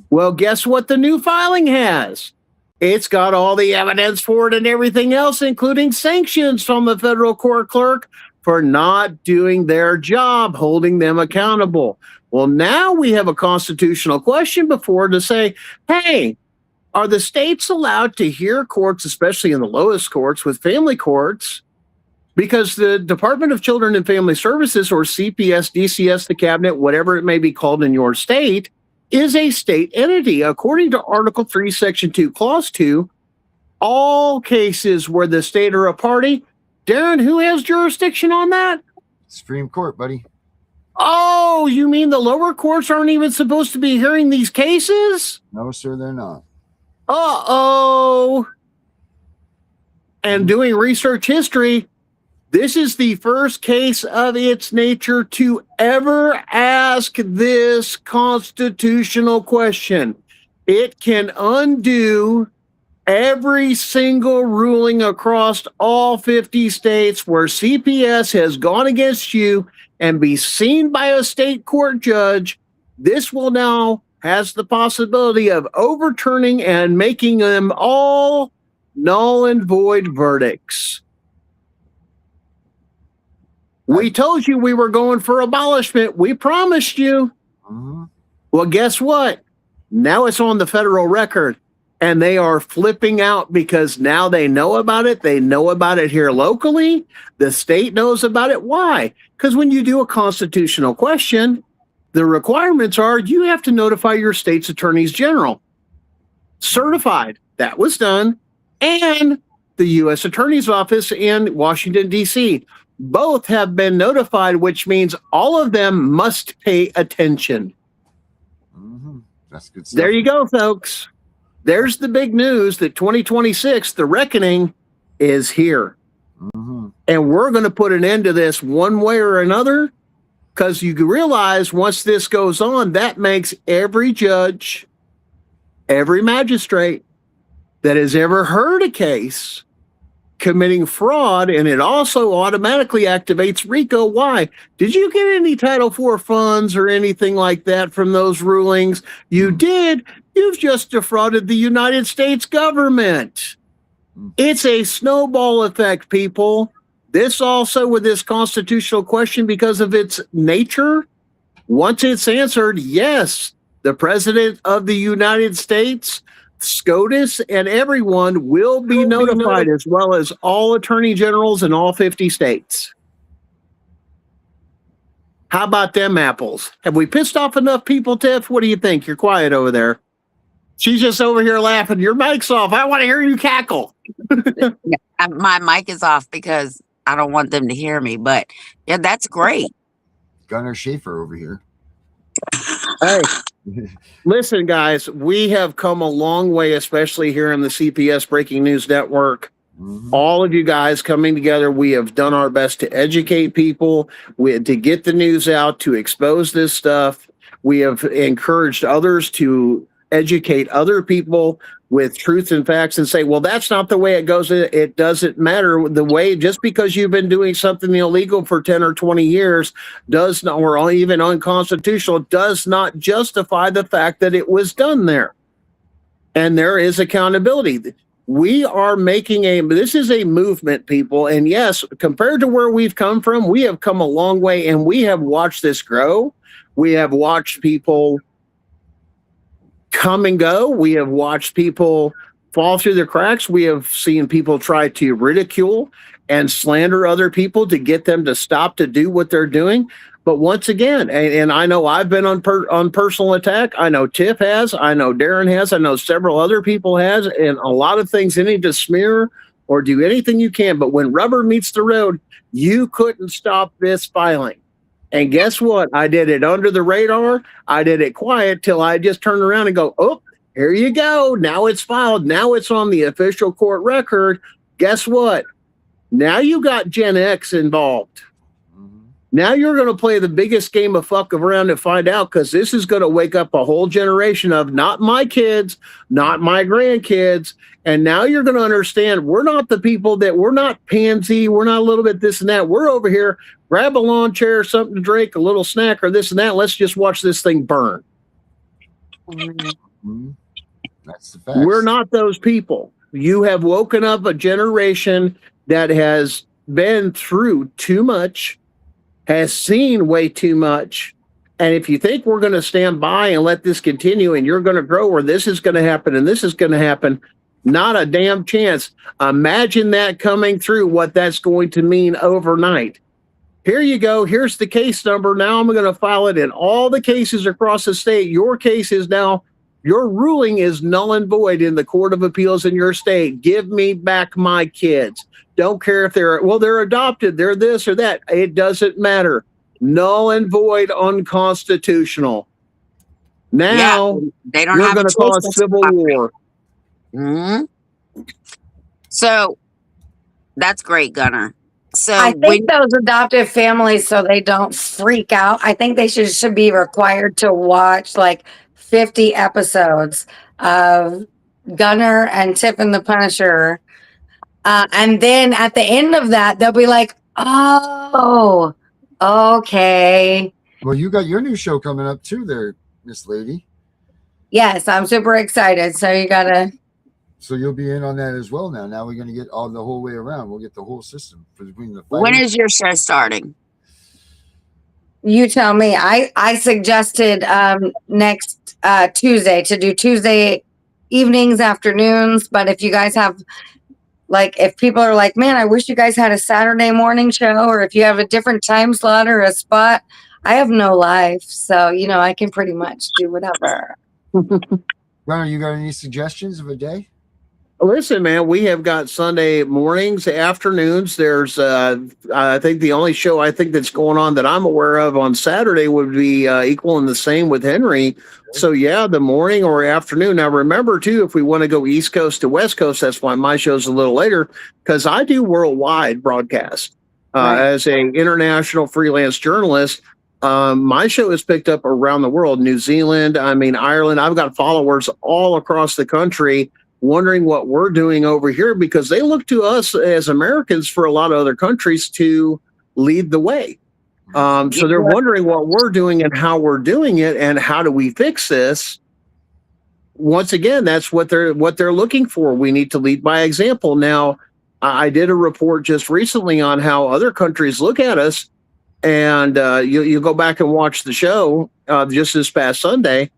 Well, guess what the new filing has? It's got all the evidence for it and everything else, including sanctions from the federal court clerk for not doing their job, holding them accountable. Well, now we have a constitutional question before to say, hey, are the states allowed to hear courts, especially in the lowest courts with family courts? Because the Department of Children and Family Services, or CPS, DCS, the cabinet, whatever it may be called in your state, is a state entity. According to Article 3, Section 2, Clause 2, all cases where the state are a party, Darren, who has jurisdiction on that? Supreme Court, buddy. Oh, you mean the lower courts aren't even supposed to be hearing these cases? No, sir, they're not. Uh-oh. And doing research history, this is the first case of its nature to ever ask this constitutional question. It can undo every single ruling across all 50 states where CPS has gone against you and be seen by a state court judge. This will now has the possibility of overturning and making them all null and void verdicts. We told you we were going for abolishment. We promised you. Well, guess what? Now it's on the federal record, and they are flipping out because now they know about it. They know about it here locally. The state knows about it. Why? Because when you do a constitutional question, the requirements are you have to notify your state's attorneys general. Certified. That was done. And the U.S. Attorney's Office in Washington, D.C. Both have been notified, which means all of them must pay attention. That's good stuff. There you go, folks. There's the big news that 2026, the reckoning, is here. And we're going to put an end to this one way or another, because you realize once this goes on, that makes every judge, every magistrate that has ever heard a case committing fraud, and it also automatically activates RICO. Why? Did you get any Title IV funds or anything like that from those rulings? You did. You've just defrauded the United States government. It's a snowball effect, people. This also with this constitutional question, because of its nature, once it's answered, yes, the President of the United States, SCOTUS, and everyone will be notified, as well as all attorney generals in all 50 states. How about them apples? Have we pissed off enough people, Tiff? What do you think? You're quiet over there. She's just over here laughing. Your mic's off. I want to hear you cackle. My mic is off because I don't want them to hear me. But yeah, that's great. Gunnar Schaefer over here. Hey, listen, guys, we have come a long way, especially here in the CPS Breaking News Network. Mm-hmm. All of you guys coming together, we have done our best to educate people, to get the news out, to expose this stuff. We have encouraged others to educate other people with truth and facts and say, well, that's not the way it goes. It doesn't matter the way, just because you've been doing something illegal for 10 or 20 years does not, or even unconstitutional, does not justify the fact that it was done there. And there is accountability. We are making this is a movement, people. And yes, compared to where we've come from, we have come a long way, and we have watched this grow. We have watched people come and go. We have watched people fall through the cracks. We have seen people try to ridicule and slander other people to get them to stop to do what they're doing. But once again, and I know I've been on personal attack. I know Tiff has. I know Darren has. I know several other people has. And a lot of things you need to smear or do anything you can. But when rubber meets the road, you couldn't stop this filing. And guess what? I did it under the radar. I did it quiet till I just turned around and go, oh, here you go. Now it's filed. Now it's on the official court record. Guess what? Now you got Gen X involved. Now you're going to play the biggest game of fuck around to find out, because this is going to wake up a whole generation of not my kids, not my grandkids. And now you're going to understand we're not the people that we're not pansy. We're not a little bit this and that. We're over here, grab a lawn chair, something to drink, a little snack or this and that. Let's just watch this thing burn. That's the fact. We're not those people. You have woken up a generation that has been through too much, has seen way too much. And if you think we're going to stand by and let this continue and you're going to grow, or this is going to happen and this is going to happen, not a damn chance. Imagine that coming through, what that's going to mean overnight. Here you go. Here's the case number. Now I'm going to file it in all the cases across the state. Your case is now, your ruling is null and void in the Court of Appeals in your state. Give me back my kids. Don't care if they're adopted, they're this or that. It doesn't matter. Null and void, unconstitutional. Now they don't we're have going to cause civil war. Mm-hmm. So that's great, Gunnar. So I think those adoptive families, so they don't freak out, I think they should be required to watch like 50 episodes of Gunnar and Tiff and The Punisher. And then at the end of that, they'll be like, oh, okay. Well, you got your new show coming up too there, Miss Lady. Yes, I'm super excited. So you got to. So you'll be in on that as well now. Now we're going to get all the whole way around. We'll get the whole system between the fighters. When is your show starting? You tell me. I suggested next Tuesday to do Tuesday evenings, afternoons. But if you guys have, like, if people are like, man, I wish you guys had a Saturday morning show, or if you have a different time slot or a spot, I have no life. So, I can pretty much do whatever. Gunnar, you got any suggestions of a day? Listen, man, we have got Sunday mornings, afternoons. There's, I think the only show I think that's going on that I'm aware of on Saturday would be equal and the same with Henry. So, yeah, the morning or afternoon. Now, remember, too, if we want to go East Coast to West Coast, that's why my show's a little later, because I do worldwide broadcast as an international freelance journalist. My show is picked up around the world, New Zealand, Ireland. I've got followers all across the country wondering what we're doing over here, because they look to us as Americans for a lot of other countries to lead the way. So they're wondering what we're doing and how we're doing it and how do we fix this. Once again, that's what they're looking for. We need to lead by example. Now, I did a report just recently on how other countries look at us, and you go back and watch the show just this past Sunday.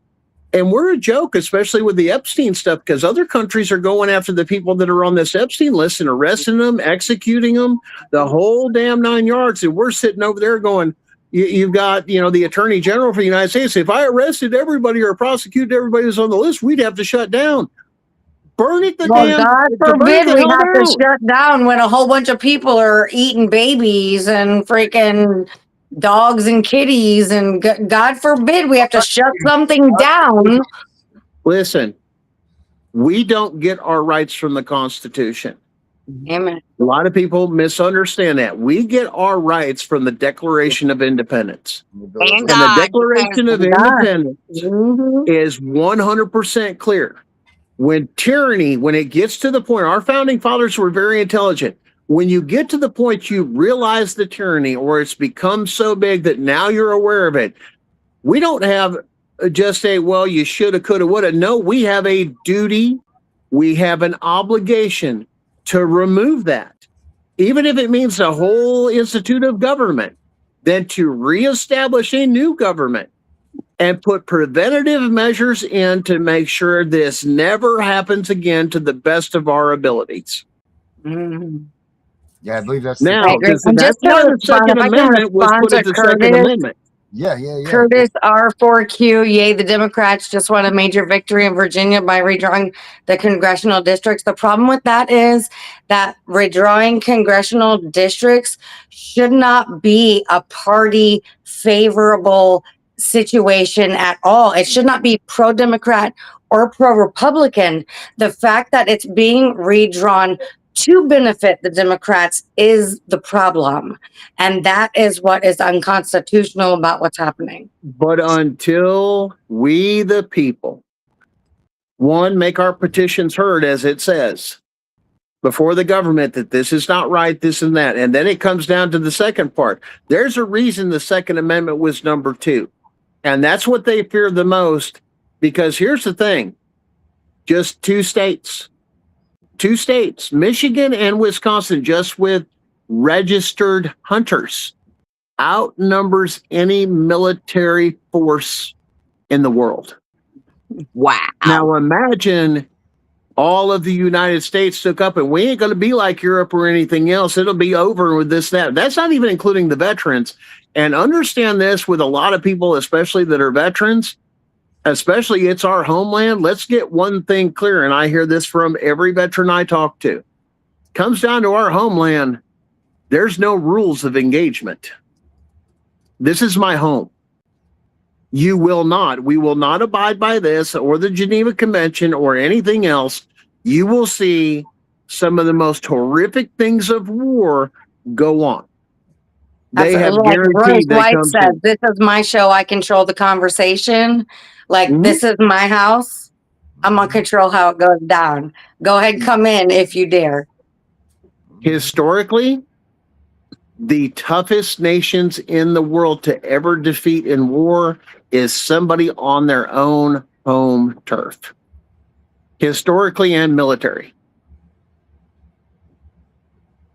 And we're a joke, especially with the Epstein stuff, because other countries are going after the people that are on this Epstein list and arresting them, executing them, the whole damn 9 yards. And we're sitting over there going, you've got, the Attorney General for the United States. If I arrested everybody or prosecuted everybody who's on the list, we'd have to shut down. Burn it God forbid we have to shut down when a whole bunch of people are eating babies and freaking dogs and kitties, and God forbid we have to shut something down. Listen, we don't get our rights from the Constitution. Amen. A lot of people misunderstand that. We get our rights from the Declaration of Independence. And the Declaration of Independence is 100% clear. When it gets to the point, our founding fathers were very intelligent. When you get to the point you realize the tyranny, or it's become so big that now you're aware of it, we don't have just well, you shoulda, coulda, woulda. No, we have a duty. We have an obligation to remove that. Even if it means the whole institute of government, then to reestablish a new government and put preventative measures in to make sure this never happens again to the best of our abilities. Mm-hmm. Yeah, I believe that's now. That's why the Second Amendment was put as the Second Amendment. Yeah. Curtis R4Q, yay, the Democrats just won a major victory in Virginia by redrawing the congressional districts. The problem with that is that redrawing congressional districts should not be a party favorable situation at all. It should not be pro-Democrat or pro-Republican. The fact that it's being redrawn to benefit the Democrats is the problem. And that is what is unconstitutional about what's happening. But until we, the people, make our petitions heard, as it says, before the government, that this is not right, this and that. And then it comes down to the second part. There's a reason the Second Amendment was number 2. And that's what they fear the most, because here's the thing. Just 2 states, Michigan and Wisconsin, just with registered hunters, outnumbers any military force in the world. Wow. Now imagine all of the United States took up, and we ain't going to be like Europe or anything else. It'll be over with this, that. That's not even including the veterans. And understand this, with a lot of people, especially that are veterans, especially it's our homeland. Let's get one thing clear, and I hear this from every veteran I talk to. Comes down to our homeland, there's no rules of engagement. This is my home. We will not abide by this or the Geneva Convention or anything else. You will see some of the most horrific things of war go on. They have guaranteed Royce White said, this is my show. I control the conversation. This is my house. I'm going to control how it goes down. Go ahead, come in if you dare. Historically, the toughest nations in the world to ever defeat in war is somebody on their own home turf. Historically and military.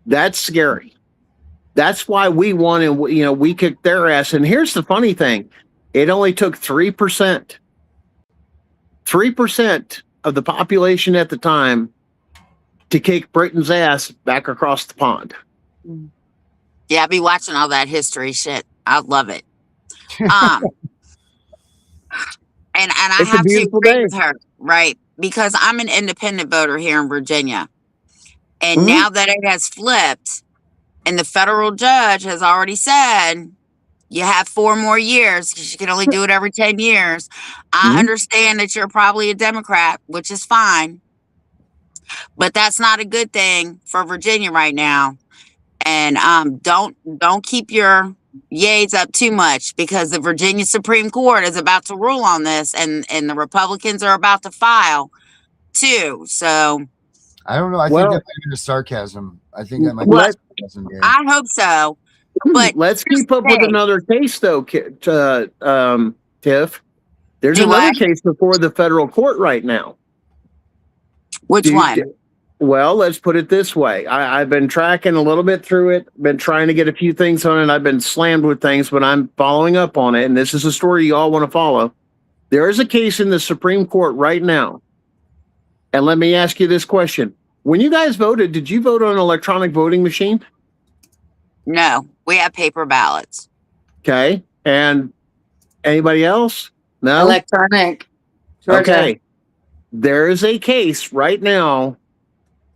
That's scary. That's why we won, and we kicked their ass. And here's the funny thing. It only took 3%. 3% of the population at the time to kick Britain's ass back across the pond. Yeah, I be watching all that history shit. I love it. And I have to agree with her, right? Because I'm an independent voter here in Virginia. And now that it has flipped, and the federal judge has already said you have 4 more years because you can only do it every 10 years. I understand that you're probably a Democrat, which is fine. But that's not a good thing for Virginia right now. And don't keep your yays up too much, because the Virginia Supreme Court is about to rule on this, and the Republicans are about to file too. So I don't know. I think that might have been a sarcasm. I think that might be sarcasm. Yeah. I hope so. But let's keep up with another case, though, Tiff. There's another case before the federal court right now. Which one? Well, let's put it this way. I've been tracking a little bit through it, been trying to get a few things on it. I've been slammed with things, but I'm following up on it. And this is a story you all want to follow. There is a case in the Supreme Court right now. And let me ask you this question. When you guys voted, did you vote on an electronic voting machine? No, we have paper ballots. Okay. And anybody else? No? Electronic. Georgia. Okay. There is a case right now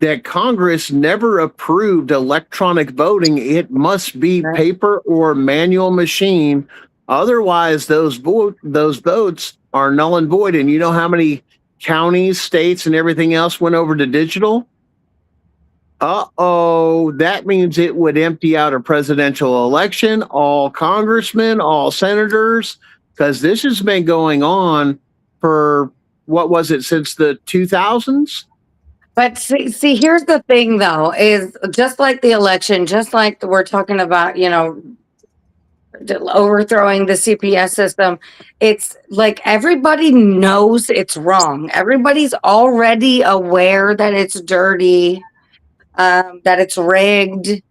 that Congress never approved electronic voting. It must be Right. paper or manual machine. Otherwise, those votes are null and void. And you know how many counties, states, and everything else went over to digital? That means it would empty out a presidential election, all congressmen, all senators, because this has been going on for, what was it, since the 2000s? But see, here's the thing, though, is just like the election, just like we're talking about, overthrowing the CPS system. It's like everybody knows it's wrong. Everybody's already aware that it's dirty, that it's rigged.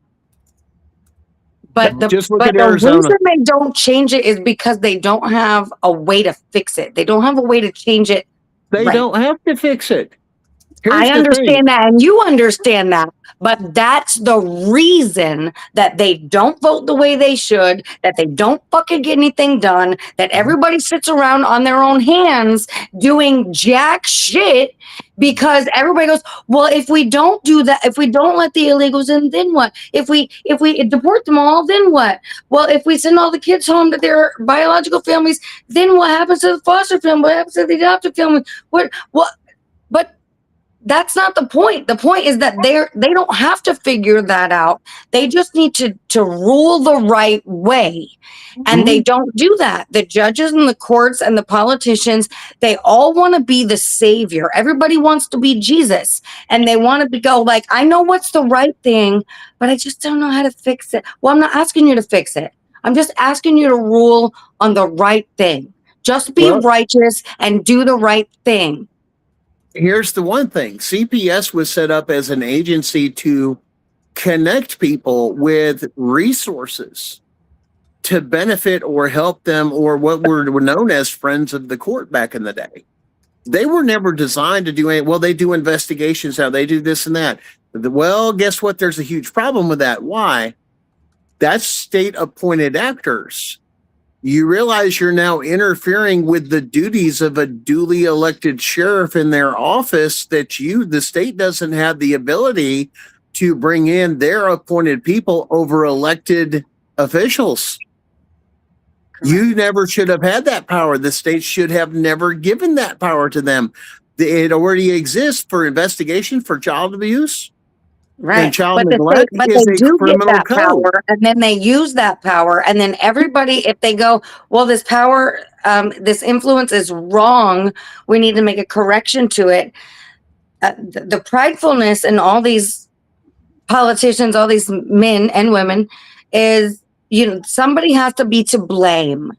But Just look but at the Arizona. reason they don't change it is because they don't have a way to fix it. They don't have a way to change it. They right. don't have to fix it. I understand that, and you understand that, but that's the reason that they don't vote the way they should, that they don't fucking get anything done, that everybody sits around on their own hands doing jack shit, because everybody goes, well, if we don't do that, if we don't let the illegals in, then what? If we deport them all, then what? Well, if we send all the kids home to their biological families, then what happens to the foster family? What happens to the adoptive family? But that's not the point. The point is that they don't have to figure that out. They just need to rule the right way. And they don't do that. The judges and the courts and the politicians, they all want to be the savior. Everybody wants to be Jesus. And they want to go like, I know what's the right thing, but I just don't know how to fix it. Well, I'm not asking you to fix it. I'm just asking you to rule on the right thing. Just be righteous and do the right thing. Here's the one thing. CPS was set up as an agency to connect people with resources to benefit or help them, or what were known as friends of the court back in the day. They were never designed to do any, well, they do investigations now, they do this and that. Well, guess what? There's a huge problem with that. Why? That's state appointed actors. You realize you're now interfering with the duties of a duly elected sheriff in their office, that the state doesn't have the ability to bring in their appointed people over elected officials. Correct. You never should have had that power. The state should have never given that power to them. It already exists for investigation for child abuse. Right. And child neglect but is they a do get criminal that code. power, and then they use that power, and then everybody, if they go, well, this power, this influence is wrong, we need to make a correction to it. The pridefulness in all these politicians, all these men and women, is, somebody has to be to blame.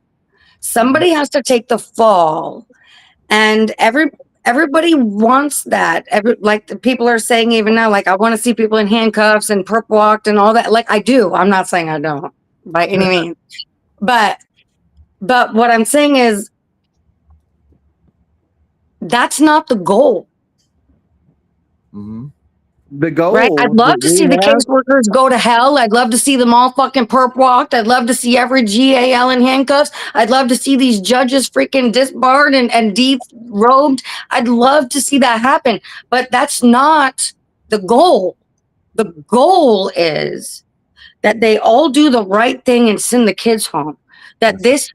Somebody has to take the fall, and everybody wants that. Like the people are saying even now, like, I want to see people in handcuffs and perp walked and all that. Like, I do. I'm not saying I don't by any means. But what I'm saying is that's not the goal. Mm-hmm. The goal, right? I'd love to see the caseworkers go to hell. I'd love to see them all fucking perp walked. I'd love to see every GAL in handcuffs. I'd love to see these judges freaking disbarred and derobed. I'd love to see that happen, but that's not the goal. The goal is that they all do the right thing and send the kids home. That this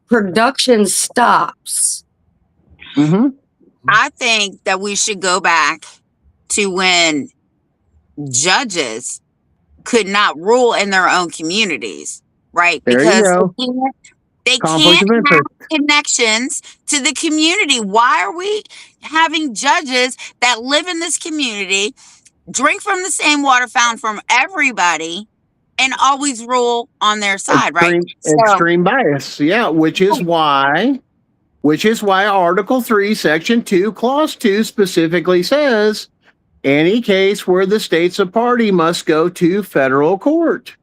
production stops. Mm-hmm. I think that we should go back to when judges could not rule in their own communities, right? There because they Conflict can't of have interest. connections to the community. Why are we having judges that live in this community, drink from the same water fountain from everybody, and always rule on their side, right? Extreme bias. Yeah, which is why Article 3, Section 2, Clause 2 specifically says any case where the state's a party must go to federal court.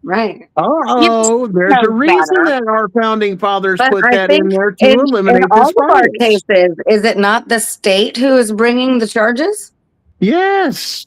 Right. There's a reason that our founding fathers put that in there to eliminate in all this of our bias. cases, is it not the state who is bringing the charges? Yes.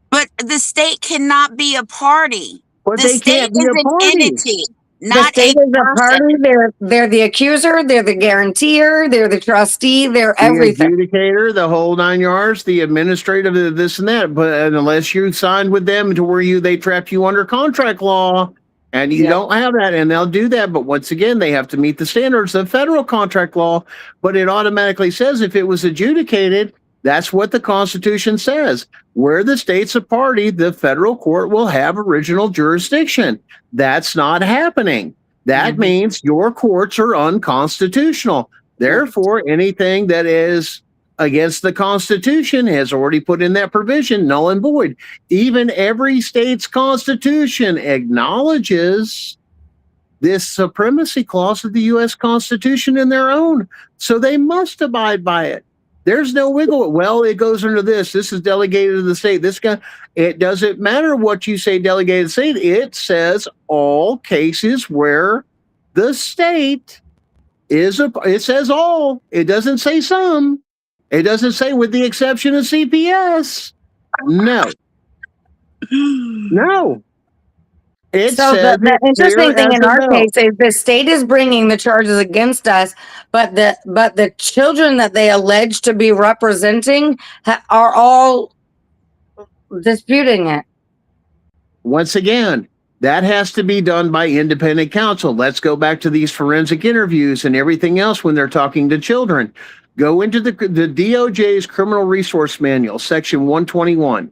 But the state cannot be a party. But The they state can't be is a an party. entity, The not state a is a person. party. They're the accuser. They're the guarantor. They're the trustee. They're The everything. adjudicator, the whole 9 yards, the administrative, this and that. But unless you signed with them to where they trap you under contract law, and you Yep. don't have that, and they'll do that. But once again, they have to meet the standards of federal contract law. But it automatically says if it was adjudicated, that's what the Constitution says. Where the state's a party, the federal court will have original jurisdiction. That's not happening. That means your courts are unconstitutional. Therefore, anything that is against the Constitution has already put in that provision, null and void. Even every state's constitution acknowledges this supremacy clause of the U.S. Constitution in their own. So they must abide by it. There's no wiggle. Well, it goes under this. This is delegated to the state. This guy, it doesn't matter what you say delegated to the state. It says all cases where the state it says all. It doesn't say some. It doesn't say with the exception of CPS. No. No. It So says the interesting thing in our no. case is the state is bringing the charges against us, but the children that they allege to be representing are all disputing it. Once again, that has to be done by independent counsel. Let's go back to these forensic interviews and everything else when they're talking to children. Go into the DOJ's Criminal Resource Manual, Section 121.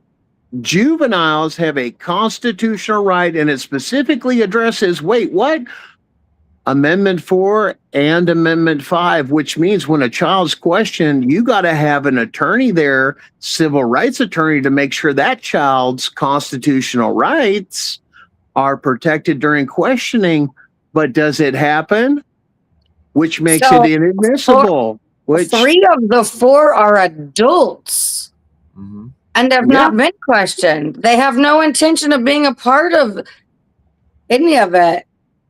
Juveniles have a constitutional right, and it specifically addresses, wait, what? Amendment 4 and Amendment 5, which means when a child's questioned, you got to have an attorney there, civil rights attorney, to make sure that child's constitutional rights are protected during questioning. But does it happen? Which makes it inadmissible. Which 3 of the 4 are adults. And have not been questioned. They have no intention of being a part of any of it.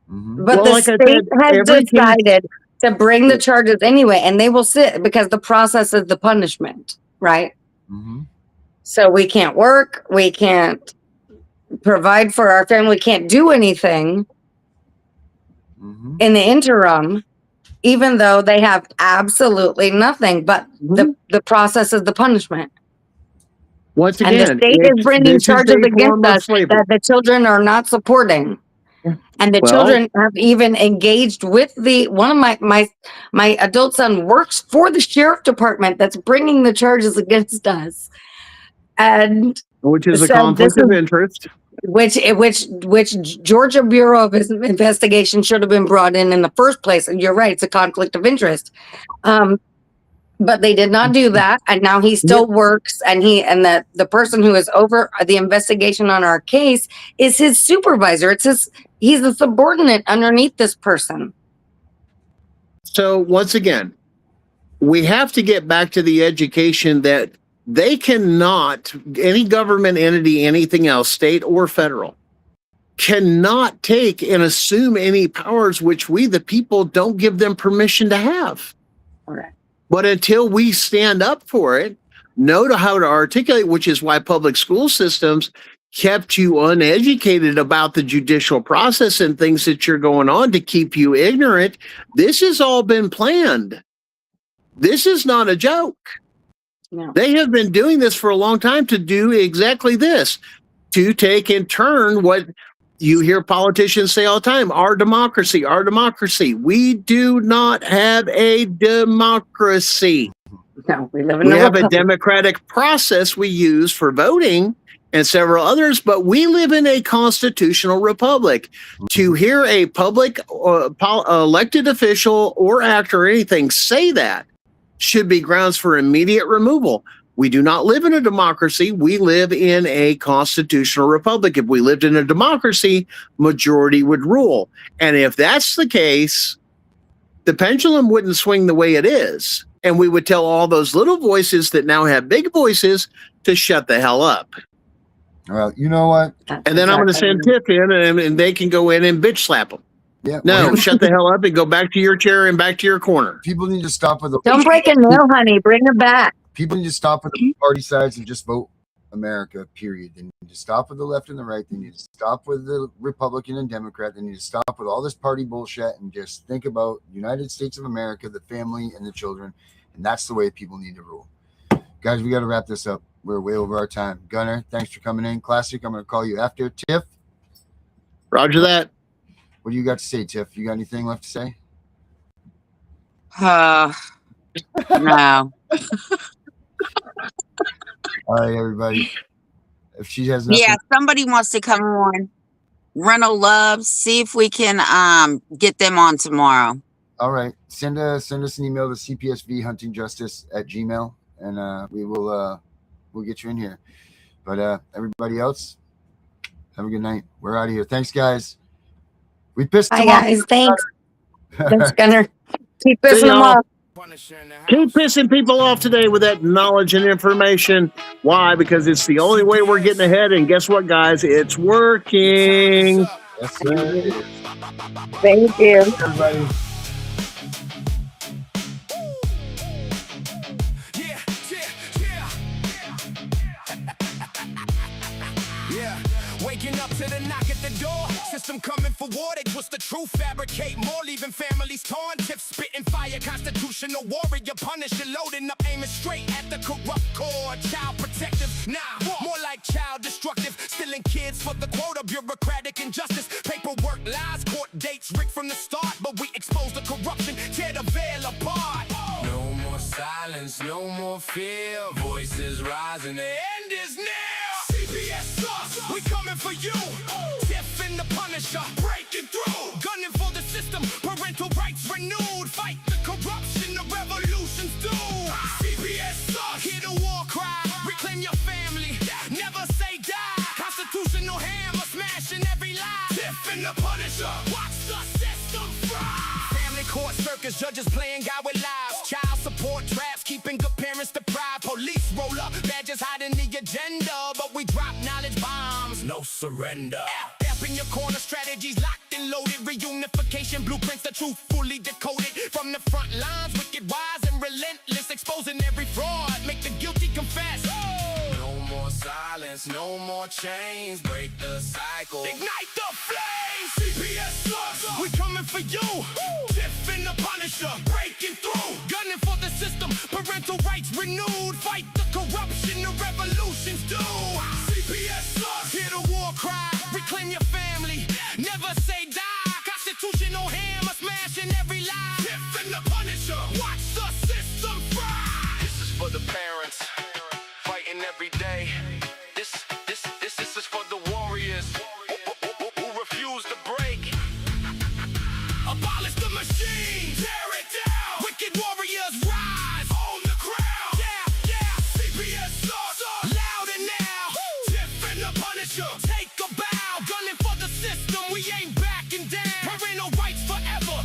But the state has decided to bring the charges anyway, and they will sit because the process is the punishment, right? So we can't work, we can't provide for our family, can't do anything in the interim, even though they have absolutely nothing. But the process is the punishment. Once again, and the state is bringing charges against us that the children are not supporting. And the children have even engaged with one of my adult son works for the sheriff department that's bringing the charges against us. And which is a conflict of interest. Which Georgia Bureau of Investigation should have been brought in the first place. And you're right, it's a conflict of interest. But they did not do that, and now he still works, and the person who is over the investigation on our case is his supervisor. He's a subordinate underneath this person. So once again, we have to get back to the education that they cannot, any government entity, anything else, state or federal, cannot take and assume any powers which we, the people, don't give them permission to have. All right. But until we stand up for it, know how to articulate, which is why public school systems kept you uneducated about the judicial process and things that you're going on to keep you ignorant. This has all been planned. This is not a joke. No. They have been doing this for a long time to do exactly this, to take and turn what you hear politicians say all the time, our democracy, our democracy. We do not have a democracy. No, we have a democratic process we use for voting and several others, but we live in a constitutional republic. To hear a public elected official or actor or anything say that should be grounds for immediate removal. We do not live in a democracy. We live in a constitutional republic. If we lived in a democracy, majority would rule. And if that's the case, the pendulum wouldn't swing the way it is. And we would tell all those little voices that now have big voices to shut the hell up. Well, you know what? And then I'm going to send Tiff in and they can go in and bitch slap them. Yeah. No, shut the hell up and go back to your chair and back to your corner. People need to stop with the. Don't break a nail, honey. Bring her back. People need to stop with the party sides and just vote. America, period. They need to stop with the left and the right. They need to stop with the Republican and Democrat. They need to stop with all this party bullshit and just think about the United States of America, the family, and the children. And that's the way people need to rule. Guys, we got to wrap this up. We're way over our time. Gunner, thanks for coming in. Classic, I'm going to call you after. Tiff? Roger that. What do you got to say, Tiff? You got anything left to say? No. All right, everybody. If she has nothing. Yeah, somebody wants to come on. Rental Loves. See if we can get them on tomorrow. All right. Send us an email to cpsvhuntingjustice@gmail, and we'll get you in here. But everybody else, have a good night. We're out of here. Thanks, guys. We pissed Hi, them off. guys. Thanks. That's gonna keep pissing them off. Keep pissing people off today with that knowledge and information. Why? Because it's the only way we're getting ahead. And guess what, guys? It's working. Yes, sir. Thank you. Everybody. Waking up to the knock at the door. System coming for war. They twist the truth, fabricate more, leaving families torn. Tiff spitting fire, constitutional warrior, punisher, loading up, aiming straight at the corrupt core. Child protective, more like child destructive. Stealing kids for the quota, bureaucratic injustice. Paperwork, lies, court dates, rigged from the start. But we expose the corruption, tear the veil apart. No more silence, no more fear. Voices rising, the end is near. CPS sauce, we coming for you. Tiff and the Punisher, breaking through. Gunning for the system, parental rights renewed. Fight the corruption, the revolution's due. CPS sauce, hear the war cry. Reclaim your family, never say die. Constitutional hammer smashing every lie. Tiff and the Punisher, watch the system fry. Family court circus, judges playing God with lives. Child support traps, keeping good parents deprived. Police roll up, badges hiding the agenda. But we drop knowledge bombs, no surrender. F in your corner, strategies locked and loaded. Reunification blueprints, the truth fully decoded. From the front lines, wicked, wise, and relentless. Exposing every fraud, make the guilty confess. No more silence, no more chains. Break the cycle, ignite the flames. CPS slugs, we coming for you. Tiff and the Punisher, breaking through. Gunning for the system, parental rights renewed. Fight the corruption, the revolution's due. CPS slugs, hear the war cry. Reclaim your family, never say die. Constitutional hammer smashing every lie. Tiff and the Punisher, watch the system fry. This is for the parents, fighting every day. This is for the warriors who refuse to break. Abolish the machine, tear it down. Wicked warriors rise, own the crown. Yeah, CPS sauce, louder now. Tiff and the Punisher, take a bow. Gunning for the system, we ain't backing down. Parental rights forever,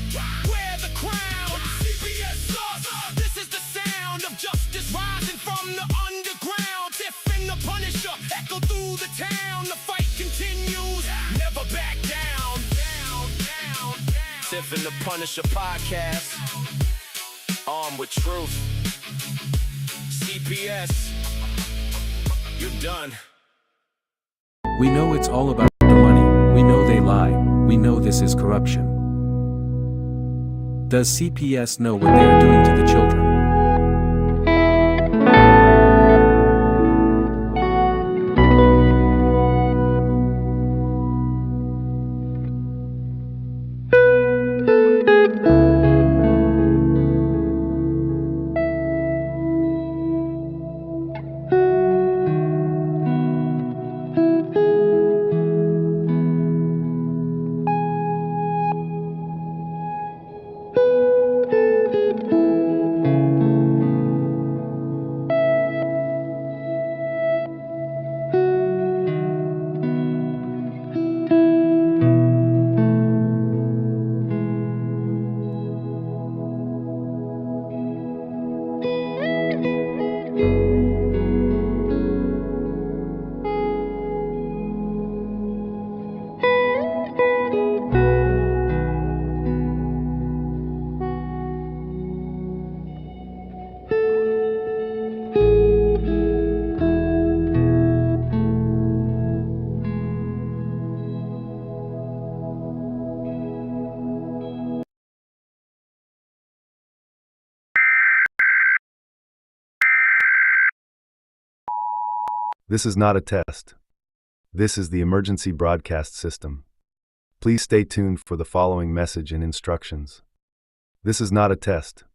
wear the crown. CPS sauce, this is the sound of justice rising from the underground. Tiff and the Punisher, echo through the town. The fight continues, never back down. Tiff and the Punisher podcast, armed with truth. CPS, you're done. We know it's all about the money, we know they lie, we know this is corruption. Does CPS know what they are doing to the children? This is not a test. This is the emergency broadcast system. Please stay tuned for the following message and instructions. This is not a test.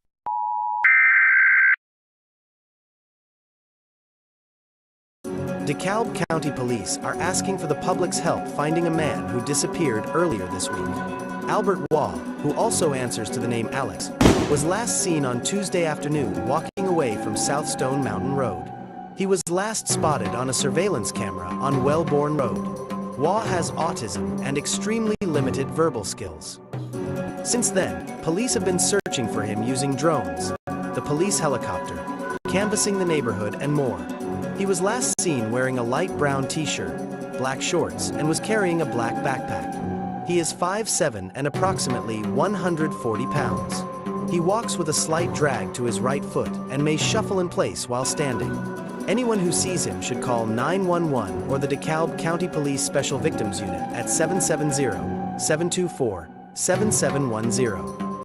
DeKalb County Police are asking for the public's help finding a man who disappeared earlier this week. Albert Waugh, who also answers to the name Alex, was last seen on Tuesday afternoon walking away from South Stone Mountain Road. He was last spotted on a surveillance camera on Wellborn Road. Waugh has autism and extremely limited verbal skills. Since then, police have been searching for him using drones, the police helicopter, canvassing the neighborhood, and more. He was last seen wearing a light brown t-shirt, black shorts, and was carrying a black backpack. He is 5'7" and approximately 140 pounds. He walks with a slight drag to his right foot and may shuffle in place while standing. Anyone who sees him should call 911 or the DeKalb County Police Special Victims Unit at 770-724-7710.